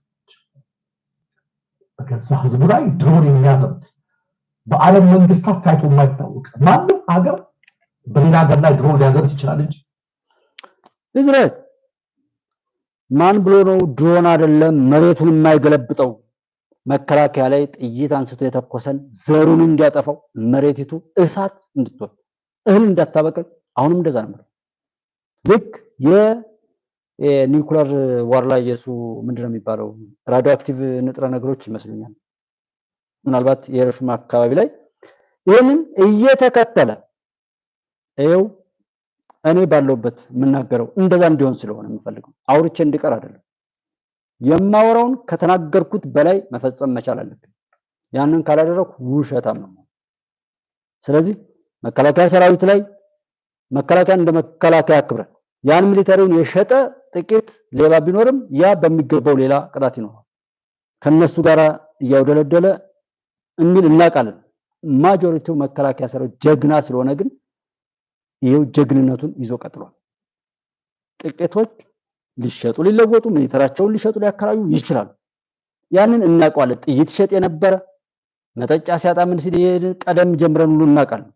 B: በገዛ ህዝቡ ላይ ድሮን የሚያዘምት በዓለም መንግስታት ታይቶ የማይታወቅ ማንም ሀገር በሌላ ሀገር ላይ ድሮን ሊያዘምት ይችላል እንጂ
A: እስራኤል ማን ብሎ ነው ድሮን አይደለም መሬቱን የማይገለብጠው? መከላከያ ላይ ጥይት አንስቶ የተኮሰን ዘሩን እንዲያጠፋው መሬቲቱ እሳት እንድትወጣ እህል እንዳታበቅል አሁንም እንደዛ ነው። ልክ የኒውክሌር ዋር ላይ የሱ ምንድነው የሚባለው ራዲዮ አክቲቭ ንጥረ ነገሮች ይመስሉኛል ምናልባት የሂሮሺማ አካባቢ ላይ ይሄንን እየተከተለ ይኸው እኔ ባለውበት የምናገረው እንደዛ እንዲሆን ስለሆነ የምፈልገው አውርቼ እንዲቀር አይደለም። የማወራውን ከተናገርኩት በላይ መፈጸም መቻል አለብኝ። ያንን ካላደረኩ ውሸታም ነው። ስለዚህ መከላከያ ሰራዊት ላይ መከላከያ እንደ መከላከያ አክብረን ያን ሚሊተሪውን የሸጠ ጥቂት ሌባ ቢኖርም ያ በሚገባው ሌላ ቅጣት ይኖራል። ከነሱ ጋር እያውደለደለ እንግዲህ እናውቃለን። ማጆሪቲው መከላከያ ሰራዊት ጀግና ስለሆነ ግን ይሄው ጀግንነቱን ይዞ ቀጥሏል። ጥቂቶች ሊሸጡ ሊለወጡ ሚሊተራቸውን ሊሸጡ ሊያከራዩ ይችላሉ። ያንን እናውቀዋለን። ጥይት ሸጥ የነበረ መጠጫ ሲያጣ ምን ሲል ቀደም ጀምረን ሁሉ እናውቃለን።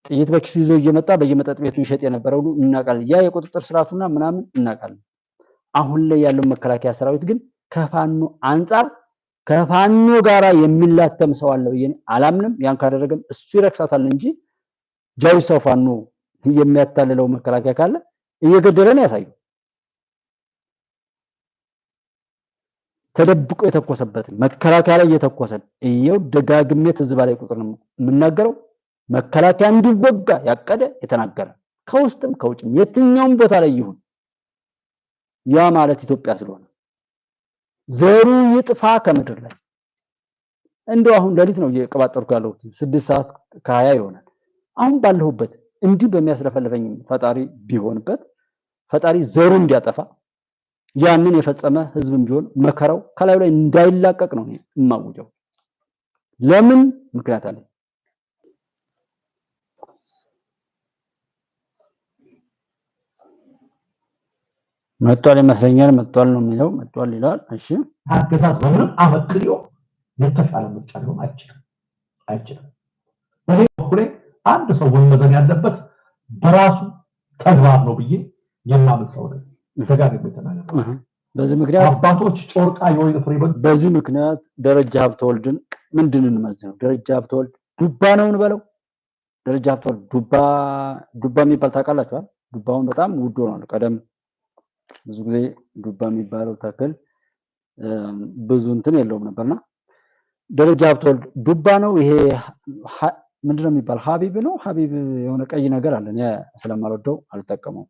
A: ጥይት በኪሱ ይዞ እየመጣ በየመጠጥ ቤቱ ይሸጥ የነበረ ሁሉ እናውቃለን። ያ የቁጥጥር ስርዓቱና ምናምን እናውቃለን። አሁን ላይ ያለው መከላከያ ሰራዊት ግን ከፋኖ አንጻር ከፋኖ ጋራ የሚላተም ሰው አለው ይሄን አላምንም። ያን ካደረገም እሱ ይረክሳታል እንጂ ጃዊ ሰው ፋኖ የሚያታልለው መከላከያ ካለ እየገደለን ያሳዩ። ተደብቆ የተኮሰበትን መከላከያ ላይ የተኮሰን እየው ደጋግሜ ትዝ ባላይ ቁጥር ነው የምናገረው። መከላከያ እንዲወጋ ያቀደ የተናገረ ከውስጥም ከውጭም የትኛውም ቦታ ላይ ይሁን ያ ማለት ኢትዮጵያ ስለሆነ ዘሩ ይጥፋ ከምድር ላይ። እንደው አሁን ሌሊት ነው እየቀባጠርኩ ያለሁት 6 ሰዓት ከ20 ይሆናል። አሁን ባለሁበት እንዲህ በሚያስለፈልፈኝ ፈጣሪ ቢሆንበት ፈጣሪ ዘሩ እንዲያጠፋ ያንን የፈጸመ ህዝብም ቢሆን መከራው ከላዩ ላይ እንዳይላቀቅ ነው የማውጀው። ለምን ምክንያት አለ። መጥቷል ይመስለኛል። መጥቷል ነው የሚለው መጥቷል ይላል። እሺ
B: አገዛዝ በምንም አመክንዮ የተሻለ ምርጫ ሊሆን አይችልም። በሌላ በኩል አንድ ሰው መመዘን ያለበት በራሱ ተግባር ነው ብዬ የማምን ሰው ነኝ። ተጋግሜ ተናገርኩ።
A: በዚህ ምክንያት
B: አባቶች ጮርቃ የወይን ፍሬ
A: በዚህ ምክንያት ደረጃ ሀብተወልድን ምንድን እንመዝነው? ደረጃ ሀብተወልድ ዱባ ነው እንበለው። ደረጃ ሀብተወልድ ዱባ የሚባል ታውቃላችኋል? ዱባውን በጣም ውድ ሆኗል። ቀደም ብዙ ጊዜ ዱባ የሚባለው ተክል ብዙ እንትን የለውም ነበርና ደረጃ ሀብተወልድ ዱባ ነው። ይሄ ምንድነው የሚባል ሀቢብ ነው። ሀቢብ የሆነ ቀይ ነገር አለ። እኔ ስለማልወደው አልጠቀመውም።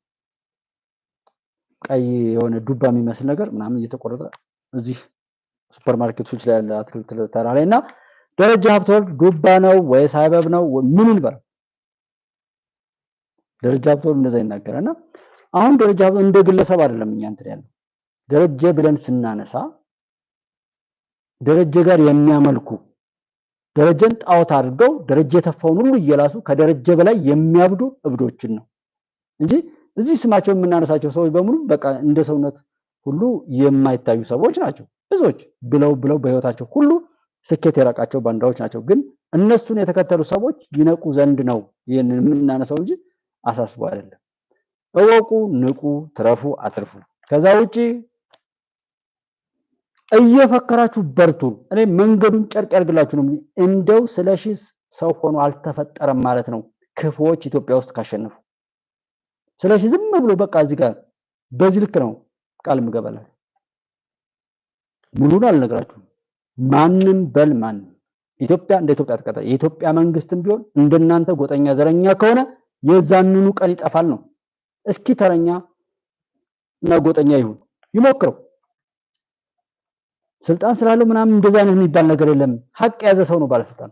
A: ቀይ የሆነ ዱባ የሚመስል ነገር ምናምን እየተቆረጠ እዚህ ሱፐርማርኬቶች ላይ ያለ አትክልት ተራ ላይና ደረጃ ሀብተወልድ ዱባ ነው ወይስ ሀይበብ ነው ምን እንበል? ደረጃ ሀብተወልድ እንደዛ ይናገራልና አሁን ደረጃ ሀብተወልድ እንደ ግለሰብ አይደለም እኛ እንትን ያለው ደረጃ ብለን ስናነሳ ደረጃ ጋር የሚያመልኩ ደረጃን ጣዖት አድርገው ደረጃ የተፋውን ሁሉ እየላሱ ከደረጃ በላይ የሚያብዱ እብዶችን ነው እንጂ እዚህ ስማቸው የምናነሳቸው ሰዎች በሙሉ በቃ እንደ ሰውነት ሁሉ የማይታዩ ሰዎች ናቸው። ብዙዎች ብለው በህይወታቸው ሁሉ ስኬት የራቃቸው ባንዳዎች ናቸው። ግን እነሱን የተከተሉ ሰዎች ይነቁ ዘንድ ነው ይሄንን የምናነሳው እንጂ አሳስቦ አይደለም። እወቁ፣ ንቁ፣ ትረፉ፣ አትርፉ። ከዛ ውጪ እየፈከራችሁ በርቱ። እኔ መንገዱን ጨርቅ ያርግላችሁ ነው። እንደው ስለሺ ሰው ሆኖ አልተፈጠረም ማለት ነው ክፉዎች ኢትዮጵያ ውስጥ ካሸነፉ። ስለሺ ዝም ብሎ በቃ እዚህ ጋር በዚህ ልክ ነው ቃል ምገባላችሁ። ሙሉን አልነግራችሁም። ማንም በል ማንም ኢትዮጵያ እንደ ኢትዮጵያ ተቀጣይ የኢትዮጵያ መንግስትም ቢሆን እንደናንተ ጎጠኛ ዘረኛ ከሆነ የዛንኑ ቀን ይጠፋል ነው። እስኪ ተረኛ እና ጎጠኛ ይሁን ይሞክረው። ስልጣን ስላለው ምናምን እንደዛ አይነት የሚባል ነገር የለም። ሀቅ የያዘ ሰው ነው ባለስልጣን።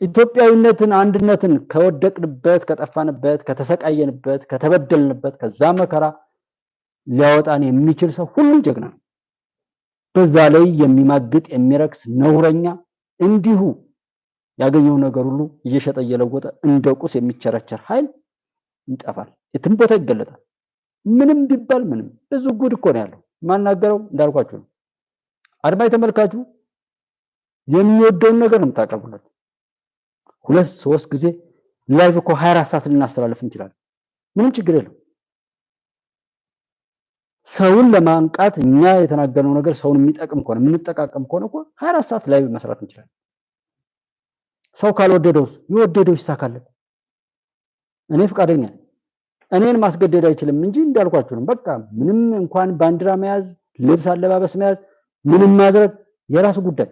A: ኢትዮጵያዊነትን አንድነትን ከወደቅንበት ከጠፋንበት ከተሰቃየንበት ከተበደልንበት ከዛ መከራ ሊያወጣን የሚችል ሰው ሁሉ ጀግና ነው። በዛ ላይ የሚማግጥ የሚረክስ ነውረኛ እንዲሁ ያገኘው ነገር ሁሉ እየሸጠ እየለወጠ እንደ ቁስ የሚቸረቸር ኃይል ይጠፋል። የትም ቦታ ይገለጣል። ምንም ቢባል ምንም ብዙ ጉድ እኮ ነው ያለው። ማናገረው እንዳልኳችሁ ነው። አድማጭ ተመልካቹ የሚወደውን ነገር ነው የምታቀርቡለት። 2-3 ጊዜ ላይቭ እኮ 24 ሰዓት ልናስተላልፍ እንችላለን። ምንም ችግር የለም። ሰውን ለማንቃት እኛ የተናገረው ነገር ሰውን የሚጠቅም ከሆነ የምንጠቃቀም ከሆነ እኮ 24 ሰዓት ላይቭ መስራት እንችላለን። ሰው ካልወደደው ይወደደው ይሳካለት። እኔ ፍቃደኛ ነኝ። እኔን ማስገደድ አይችልም እንጂ እንዳልኳችሁ ነው። በቃ ምንም እንኳን ባንዲራ መያዝ፣ ልብስ አለባበስ መያዝ፣ ምንም ማድረግ የራሱ ጉዳይ።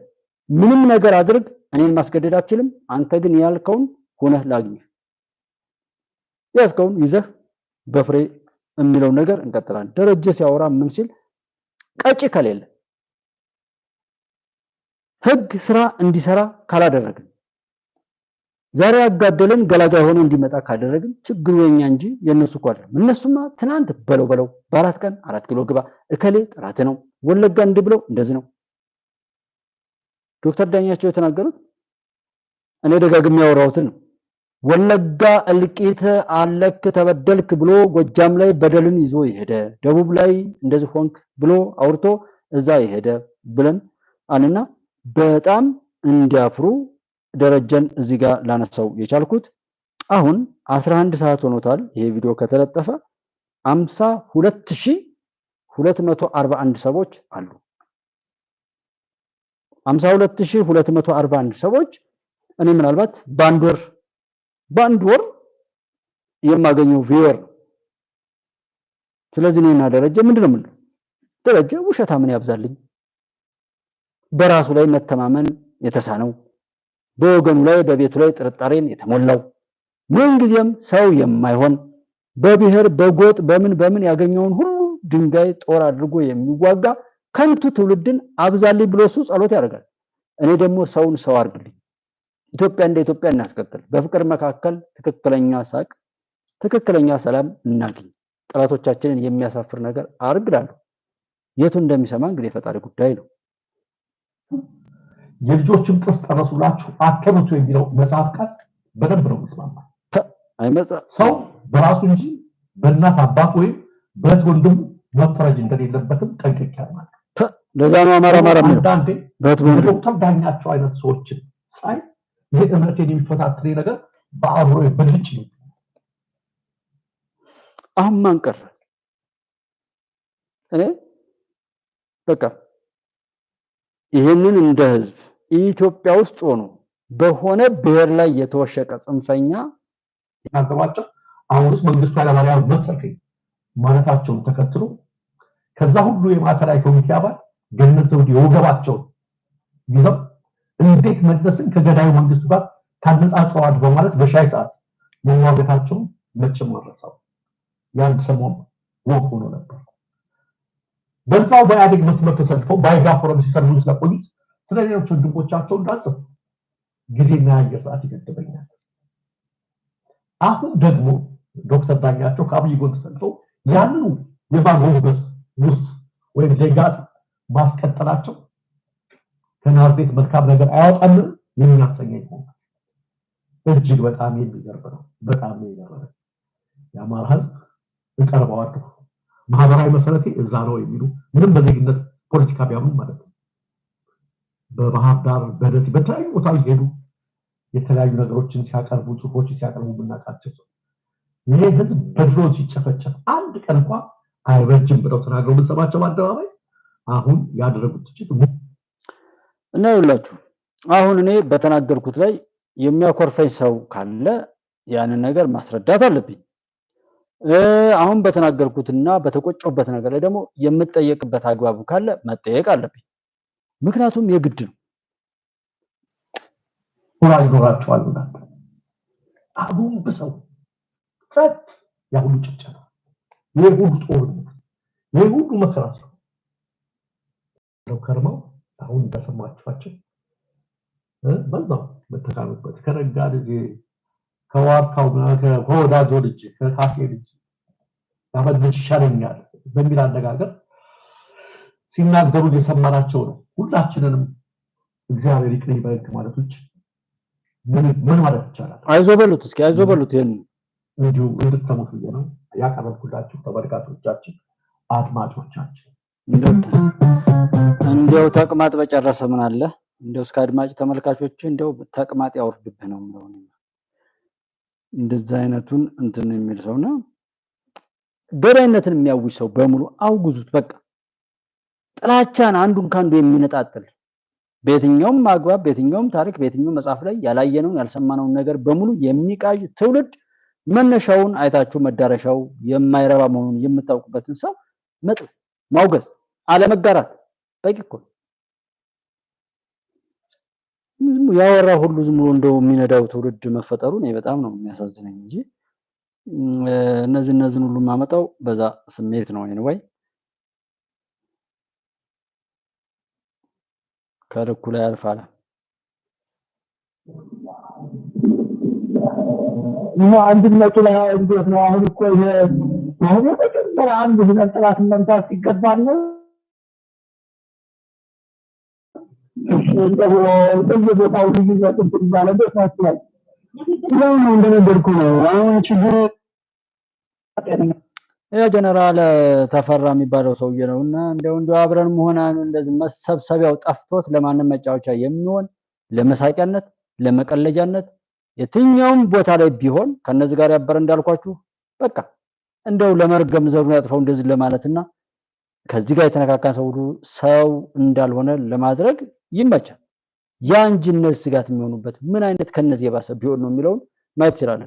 A: ምንም ነገር አድርግ፣ እኔን ማስገደድ አትችልም። አንተ ግን ያልከውን ሆነህ ላግኝ። ያዝከውን ይዘህ በፍሬ የሚለው ነገር እንቀጥላለን። ደረጀ ሲያወራ ምን ሲል ቀጭ ከሌለ ህግ ስራ እንዲሰራ ካላደረግን ዛሬ ያጋደለን ገላጋይ ሆኖ እንዲመጣ ካደረግን ችግሩ የኛ እንጂ የነሱ እኮ አይደለም። እነሱማ ትናንት በለው በአራት ቀን 4 ኪሎ ግባ እከሌ ጥራት ነው ወለጋ እንድብለው እንደዚህ ነው። ዶክተር ዳኛቸው የተናገሩት እኔ ደጋግሜ ያወራሁትን ነው። ወለጋ እልቂት አለክ ተበደልክ ብሎ ጎጃም ላይ በደልን ይዞ ይሄደ፣ ደቡብ ላይ እንደዚህ ሆንክ ብሎ አውርቶ እዛ ይሄደ ብለን አንና በጣም እንዲያፍሩ ደረጀን እዚህ ጋር ላነሳው የቻልኩት አሁን 11 ሰዓት ሆኖታል። ይሄ ቪዲዮ ከተለጠፈ 52241 ሰዎች አሉ። 52241 ሰዎች እኔ ምናልባት በአንድ ወር የማገኘው ቪወር ነው። ስለዚህ እኔና ደረጀ ምንድነው የምንለው? ደረጀ ውሸታምን ያብዛልኝ፣ በራሱ ላይ መተማመን የተሳነው፣ በወገኑ ላይ በቤቱ ላይ ጥርጣሬን የተሞላው፣ ምን ጊዜም ሰው የማይሆን በብሔር በጎጥ በምን ያገኘውን ሁሉ ድንጋይ ጦር አድርጎ የሚዋጋ ከንቱ ትውልድን አብዛልኝ ብሎ እሱ ጸሎት ያደርጋል። እኔ ደግሞ ሰውን ሰው አድርግልኝ፣ ኢትዮጵያ እንደ ኢትዮጵያ እናስቀጥል፣ በፍቅር መካከል ትክክለኛ ሳቅ፣ ትክክለኛ ሰላም እናግኝ፣ ጠላቶቻችንን የሚያሳፍር ነገር አድርግላለሁ። የቱ እንደሚሰማ እንግዲህ የፈጣሪ ጉዳይ ነው።
B: የልጆችን ጥርስ ጠረሱላችሁ አተሩት የሚለው መጽሐፍ ቃል በደንብ ነው የሚስማማ። ሰው በራሱ እንጂ በእናት አባት ወይም በእህት ወንድሙ መፈረጅ እንደሌለበትም ጠንቅቄ ያምናለሁ።
A: ለዛ ነው አማራ የሚለው።
B: አንዳንዴ ዶክተር ዳኛቸው አይነት ሰዎችን ሳይ ይሄ እምነቴን የሚፈታተለኝ ነገር በአእምሮዬ ብልጭ ነው።
A: አሁን ማን ቀረ? እኔ በቃ ይሄንን እንደ ህዝብ ኢትዮጵያ ውስጥ ሆኖ በሆነ ብሔር ላይ የተወሸቀ ጽንፈኛ
B: ያገባቸው አሁንስ መንግስቱ ኃይለማርያም መሰልከኝ ማለታቸውን ተከትሎ ከዛ ሁሉ የማዕከላዊ ኮሚቴ አባል ገነት ዘውዴ ወገባቸውን ይዘው እንዴት መለስን ከገዳዩ መንግስቱ ጋር ታነጻጽረዋል በማለት በሻይ ሰዓት መዋገታቸውን መቼም አልረሳውም። ያን ሰሞን ወቅ ሆኖ ነበር። በዛው በኢህአዴግ መስመር ተሰልፈው ባይጋ ፎረም ሲሰሩ ስለቆዩት ስለሌሎች ወንድሞቻቸው እንዳጽፍ ጊዜና የአየር ሰዓት ይገድበኛል። አሁን ደግሞ ዶክተር ዳኛቸው ከአብይ ጎን ተሰልፈው ያንኑ የማጎንበስ ውስጥ ወይም ሌጋሲ ማስቀጠላቸው ከናዝሬት መልካም ነገር አያወጣም የሚያሰኘኝ ነው። እጅግ በጣም የሚገርም ነው። በጣም የሚገርም የአማራ ህዝብ እቀርበዋለሁ ማህበራዊ መሰረቴ እዛ ነው የሚሉ ምንም በዜግነት ፖለቲካ ቢያምኑ ማለት ነው በባህር ዳር በደሴ በተለያዩ ቦታዎች ሄዱ የተለያዩ ነገሮችን ሲያቀርቡ ጽሁፎችን ሲያቀርቡ ብናቃቸው ይሄ ህዝብ በድሮን ሲጨፈጨፍ አንድ ቀን እንኳን አይበጅም ብለው ተናግረው ብንሰማቸው በአደባባይ አሁን ያደረጉት ትችት
A: እና ይላችሁ አሁን እኔ በተናገርኩት ላይ የሚያኮርፈኝ ሰው ካለ ያንን ነገር ማስረዳት አለብኝ። አሁን በተናገርኩትና በተቆጨውበት ነገር ላይ ደግሞ የምጠየቅበት አግባቡ ካለ መጠየቅ አለብኝ። ምክንያቱም የግድ ነው።
B: ሞራል ይኖራቸዋል። አሁን በሰው ጸጥ ያሁሉ ጭፍጨፋ የሁሉ ጦርነት የሁሉ መከራ ነው ከርማው አሁን እንደሰማችኋቸው በዛው በተካኑበት ከረጋ ልጅ ከዋርካው ከወዳጆ ልጅ ከካሴ ልጅ ያመልሽ ይሻለኛል በሚል አነጋገር ሲናገሩ የሰማናቸው ነው። ሁላችንንም እግዚአብሔር ይቅር ይበል ማለት ውጭ ምን ማለት ይቻላል?
A: አይዞበሉት እስኪ አይዞበሉት ይሄን
B: እንዲሁ እንድትሰሙት ነው ያቀረብኩላችሁ ተመልካቾቻችን አድማጮቻችን።
A: እንደው ተቅማጥ በጨረሰ ምን አለ እንደው እስከ አድማጭ ተመልካቾች እንደው ተቅማጥ ያወርድብህ ነው የምለው። እንደዛ አይነቱን እንትን የሚል ሰውና ገዳይነትን የሚያውጅ ሰው በሙሉ አውግዙት። በቃ ጥላቻን አንዱን ካንዱ የሚነጣጥል በየትኛውም አግባብ በየትኛውም ታሪክ በየትኛውም መጽሐፍ ላይ ያላየነውን ያልሰማነውን ነገር በሙሉ የሚቃዥ ትውልድ መነሻውን አይታችሁ መዳረሻው የማይረባ መሆኑን የምታውቁበትን ሰው መጥል ማውገዝ አለመጋራት በቂ እኮ ያወራ ሁሉ ዝም ብሎ እንደው የሚነዳው ትውልድ መፈጠሩ ነው በጣም ነው የሚያሳዝነኝ እንጂ እነዚህን ሁሉ ማመጣው በዛ ስሜት ነው ወይ ከልኩ ላይ አልፋለ
D: ነው አንድነቱ ላይ እንዴት ነው አሁን እኮ አሁን በቀጥታ አንድ ህንጣት መምታት ይገባል ነው እንደው ልዩነት ይባላል ደስታችኋል ነው እንደነገርኩ ነው አሁን ችግሩ
A: ጀነራል ተፈራ የሚባለው ሰውዬ ነውና እንደው አብረን መሆናን እንደዚህ መሰብሰቢያው ጠፍቶት ለማንም መጫወቻ የሚሆን ለመሳቂያነት ለመቀለጃነት የትኛውም ቦታ ላይ ቢሆን ከነዚህ ጋር ያበረ እንዳልኳችሁ በቃ እንደው ለመርገም ዘሩ ያጥፈው እንደዚህ ለማለትና ከዚህ ጋር የተነካካ ሰው እንዳልሆነ ለማድረግ ይመቻል። ያንጂነት ስጋት የሚሆኑበት ምን አይነት ከነዚህ የባሰ ቢሆን ነው የሚለውን ማየት ይችላል።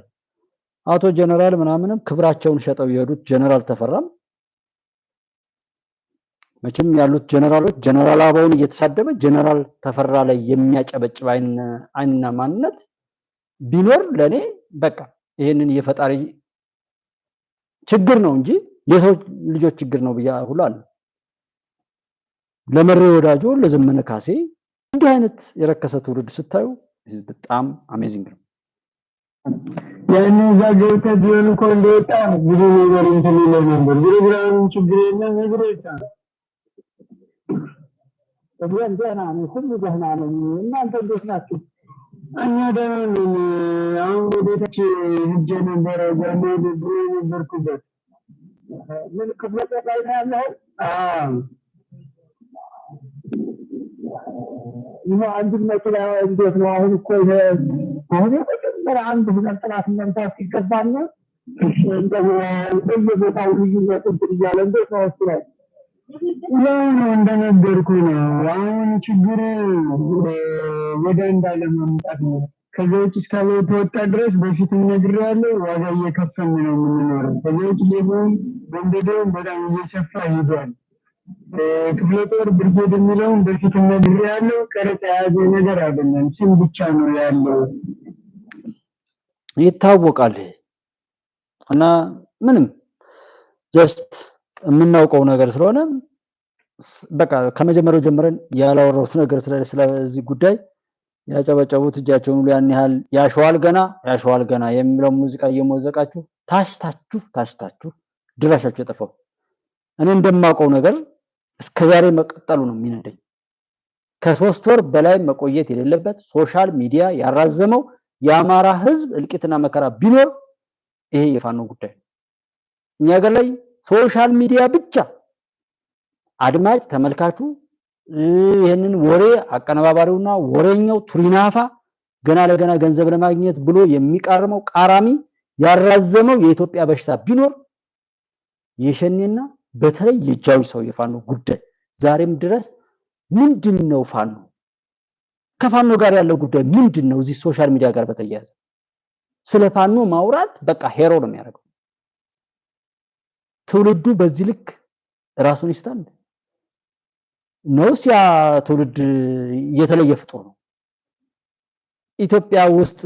A: አቶ ጀነራል ምናምንም ክብራቸውን ሸጠው የሄዱት ጀነራል ተፈራም መቼም ያሉት ጀነራሎች ጀነራል አባውን እየተሳደበ ጀነራል ተፈራ ላይ የሚያጨበጭብ አይንና ማንነት ቢኖር ለኔ በቃ ይሄንን የፈጣሪ ችግር ነው እንጂ የሰው ልጆች ችግር ነው ብያ ሁሉ አለ። ለመሬ ወዳጆ ለዘመነ ካሴ እንዲህ አይነት የረከሰ ትውልድ ስታዩ በጣም አሜዚንግ ነው።
D: ያን ዘገይተ ቢሆን እኮ እንደወጣ ብዙ ነገር እንትን ይለው ነበር። ግራም ችግር የለም ነገር ይቻላል። እግረን ደህና ነው ሁሉ ደህና ነው። እናንተ እንዴት ናችሁ? እኛ ደህና ነን። አሁን ወደታች ሂጄ ነበር ጀርመን ብሮ ነበርኩበት። ምን ክፍለ ጦር ላይ ያለው? ይሄ አንድነቱ ላይ እንዴት ነው አሁን እኮ ይሄ አሁን በቀጥታ አንድ ህንጣት መምታት ይገባል ነው እንደው በየቦታው ልዩነት ይያለ እንዴት ነው እሱ ላይ ነው እንደነገርኩ ነው። አሁን ችግሩ ወደ እንዳለ ማምጣት ነው። ከዚህ እስካለ ተወጣ ድረስ በፊትም ነግሬያለሁ ዋጋ እየከፈልን ነው የምንኖረው። ከዚህ ደግሞ ወንደደው በጣም እየሰፋ ሄዷል። ክፍለ ጦር ብርጌድ የሚለውን በፊት ነግሬያለሁ። ቀረጥ ያዘ ነገር አይደለም ስም ብቻ ነው ያለው
A: ይታወቃል። እና ምንም ጀስት የምናውቀው ነገር ስለሆነ በቃ ከመጀመሪያው ጀምረን ያላወራሁት ነገር ስለዚህ ጉዳይ ያጨበጨቡት እጃቸውን ሁሉ ያን ያህል ያሸዋል ገና የሚለው ሙዚቃ እየሞዘቃችሁ ታሽታችሁ ድራሻችሁ የጠፋው እኔ እንደማውቀው ነገር እስከዛሬ መቀጠሉ ነው የሚነደኝ። ከ3 ወር በላይ መቆየት የሌለበት ሶሻል ሚዲያ ያራዘመው የአማራ ህዝብ እልቂትና መከራ ቢኖር ይሄ የፋኖ ጉዳይ ነው። እኛ ሀገር ላይ ሶሻል ሚዲያ ብቻ አድማጭ ተመልካቹ ይሄንን ወሬ አቀነባባሪውና ወሬኛው ቱሪናፋ ገና ለገና ገንዘብ ለማግኘት ብሎ የሚቃርመው ቃራሚ ያራዘመው የኢትዮጵያ በሽታ ቢኖር የሸኔና በተለይ የጃዊ ሰው የፋኖ ጉዳይ ዛሬም ድረስ ምንድነው ፋኖ ከፋኖ ጋር ያለው ጉዳይ ምንድነው? እዚህ ሶሻል ሚዲያ ጋር በተያያዘ ስለ ፋኖ ማውራት በቃ ሄሮ ነው የሚያደርገው። ትውልዱ በዚህ ልክ ራሱን ይስታል ነው ሲያ ትውልድ የተለየ ፍጡር ነው። ኢትዮጵያ ውስጥ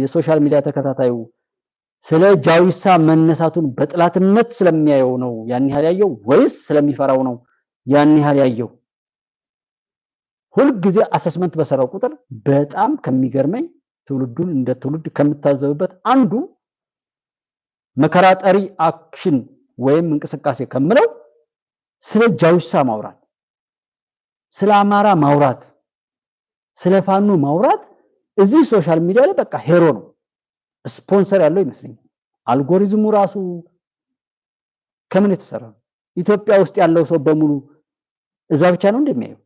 A: የሶሻል ሚዲያ ተከታታዩ ስለ ጃዊሳ መነሳቱን በጥላትነት ስለሚያየው ነው ያን ያህል ያየው ወይስ ስለሚፈራው ነው ያን ያህል ያየው? ሁሉ ጊዜ አሰስመንት በሰራው ቁጥር በጣም ከሚገርመኝ ትውልዱን እንደ ትውልድ ከምታዘብበት አንዱ መከራ ጠሪ አክሽን ወይም እንቅስቃሴ ከምለው ስለ ጃዊሳ ማውራት፣ ስለ አማራ ማውራት፣ ስለ ፋኖ ማውራት እዚህ ሶሻል ሚዲያ ላይ በቃ ሄሮ ነው። ስፖንሰር ያለው ይመስለኛል። አልጎሪዝሙ ራሱ ከምን የተሰራ ነው? ኢትዮጵያ ውስጥ ያለው ሰው በሙሉ እዛ ብቻ ነው እንደሚያየው።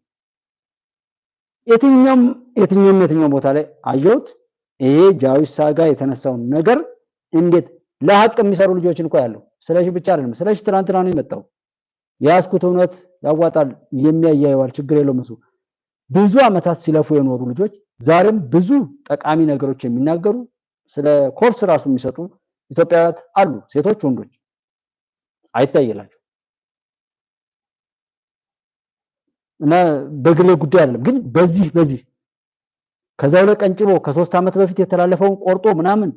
A: የትኛውም ቦታ ላይ አየሁት። ይሄ ጃዊሳ ጋር የተነሳው ነገር እንዴት ለሐቅ የሚሰሩ ልጆችን እንኳን ያለው ስለሽ ብቻ አይደለም። ስለሽ ትናንትና ነው የመጣው። ያስኩት እውነት ያዋጣል የሚያያየዋል ችግር የለውም እሱ። ብዙ አመታት ሲለፉ የኖሩ ልጆች ዛሬም ብዙ ጠቃሚ ነገሮች የሚናገሩ ስለ ኮርስ ራሱ የሚሰጡ ኢትዮጵያውያን አሉ፣ ሴቶች ወንዶች አይታየላቸው እና በግለ ጉዳይ አይደለም። ግን በዚህ ከዛው ላይ ቀንጭቦ ከ3 አመት በፊት የተላለፈውን ቆርጦ ምናምን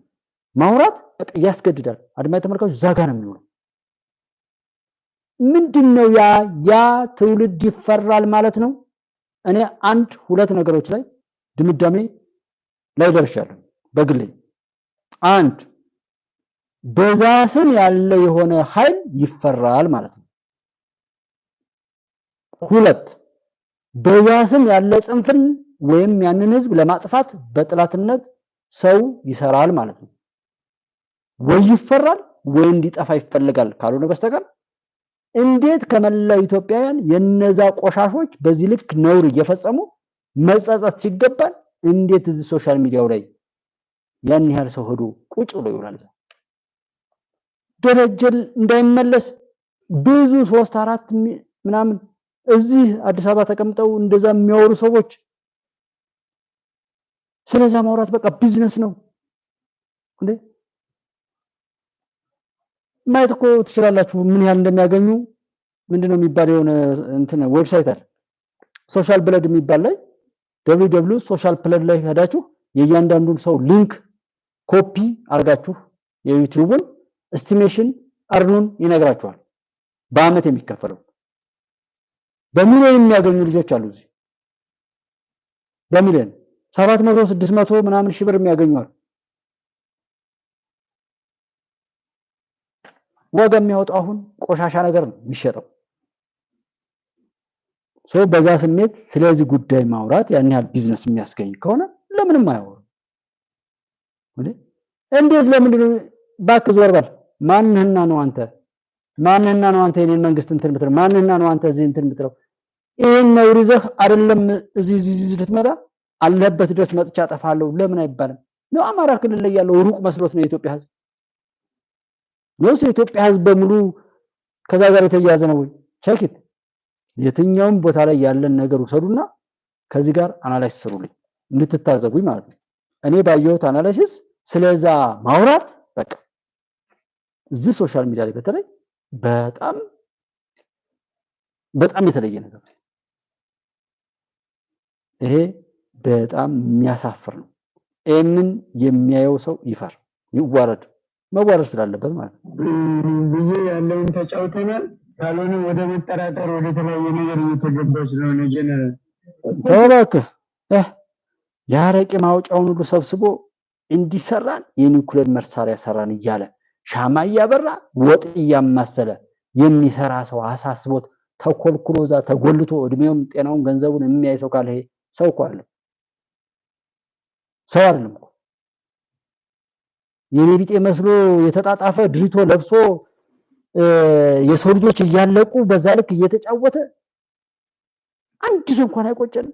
A: ማውራት ያስገድዳል። አድማጭ ተመልካቾች ዛጋ ነው የሚሆነው። ምንድነው ያ ትውልድ ይፈራል ማለት ነው። እኔ 1-2 ነገሮች ላይ ድምዳሜ ላይ ደርሻለሁ በግሌ። 1 በዛ ስም ያለ የሆነ ኃይል ይፈራል ማለት ነው። 2 በዛ ስም ያለ ጽንፍን ወይም ያንን ህዝብ ለማጥፋት በጥላትነት ሰው ይሰራል ማለት ነው። ወይ ይፈራል ወይ እንዲጠፋ ይፈልጋል ካልሆነ በስተቀር እንዴት ከመላው ኢትዮጵያውያን የነዛ ቆሻሾች በዚህ ልክ ነውር እየፈጸሙ መጸጸት ሲገባል እንዴት እዚህ ሶሻል ሚዲያው ላይ ያን ያህል ሰው ሄዶ ቁጭ ብሎ ይውላል? ደረጀል እንዳይመለስ ብዙ 3-4 ምናምን እዚህ አዲስ አበባ ተቀምጠው እንደዛ የሚያወሩ ሰዎች ስለዛ ማውራት በቃ ቢዝነስ ነው እንዴ? ማየት እኮ ትችላላችሁ ምን ያህል እንደሚያገኙ። ምንድነው የሚባለው የሆነ እንትን ዌብሳይት አለ ሶሻል ብለድ የሚባል ላይ www.socialbled ላይ ሄዳችሁ የእያንዳንዱን ሰው ሊንክ ኮፒ አርጋችሁ የዩቲዩብን ኤስቲሜሽን አርኑን ይነግራችኋል። በአመት የሚከፈለው በሚሊዮን የሚያገኙ ልጆች አሉ እዚህ በሚሊዮን 700-600 ምናምን ሺህ ብር የሚያገኙ አሉ። ወገ የሚያወጣው አሁን ቆሻሻ ነገር ነው የሚሸጠው። በዛ ስሜት ስለዚህ ጉዳይ ማውራት ያን ያህል ቢዝነስ የሚያስገኝ ከሆነ ለምንም አያወሩ እንዴት? ለምንድነው ባክ ዞር በል። ማንህና ነው አንተ የኔን መንግስት እንትን ብትለው? ማንህና ነው አንተ እዚህ እንትን ብትለው? ይሄን ነው ሪዘህ አይደለም እዚህ ልትመጣ አለበት ድረስ መጥቻ አጠፋለሁ ለምን አይባልም? ነው አማራ ክልል ላይ ያለው ሩቅ መስሎት ነው የኢትዮጵያ ህዝብ ነው። የኢትዮጵያ ህዝብ በሙሉ ከዛ ጋር የተያያዘ ነው ወይ? ቸኪት የትኛውም ቦታ ላይ ያለን ነገር ወሰዱና ከዚህ ጋር አናላይዝ ስሩልኝ እንድትታዘቡኝ ማለት ነው። እኔ ባየሁት አናላይሲስ ስለዛ ማውራት በቃ እዚህ ሶሻል ሚዲያ ላይ በተለይ በጣም የተለየ ነገር ይሄ በጣም የሚያሳፍር ነው። ይሄንን የሚያየው ሰው ይፈር መዋረድ ስላለበት ማለት ነው።
D: ብዙ ያለውን ተጫውተናል። ካልሆነ ወደ መጠራጠር ወደ ተለያየ ነገር እየተገባ ስለሆነ ጀነራል
A: ተባክህ ያረቂ ማውጫውን ሁሉ ሰብስቦ እንዲሰራን የኒውክሌር መሳሪያ ሰራን እያለ ሻማ እያበራ ወጥ እያማሰለ የሚሰራ ሰው አሳስቦት ተኮልኩሎ ዛ ተጎልቶ እድሜውን ጤናውን ገንዘቡን የሚያይ ሰው ካለ ሰው እኮ አይደለም እኮ የኔቢጤ መስሎ የተጣጣፈ ድሪቶ ለብሶ የሰው ልጆች እያለቁ በዛ ልክ እየተጫወተ አንድ ሰው እንኳን አይቆጨንም።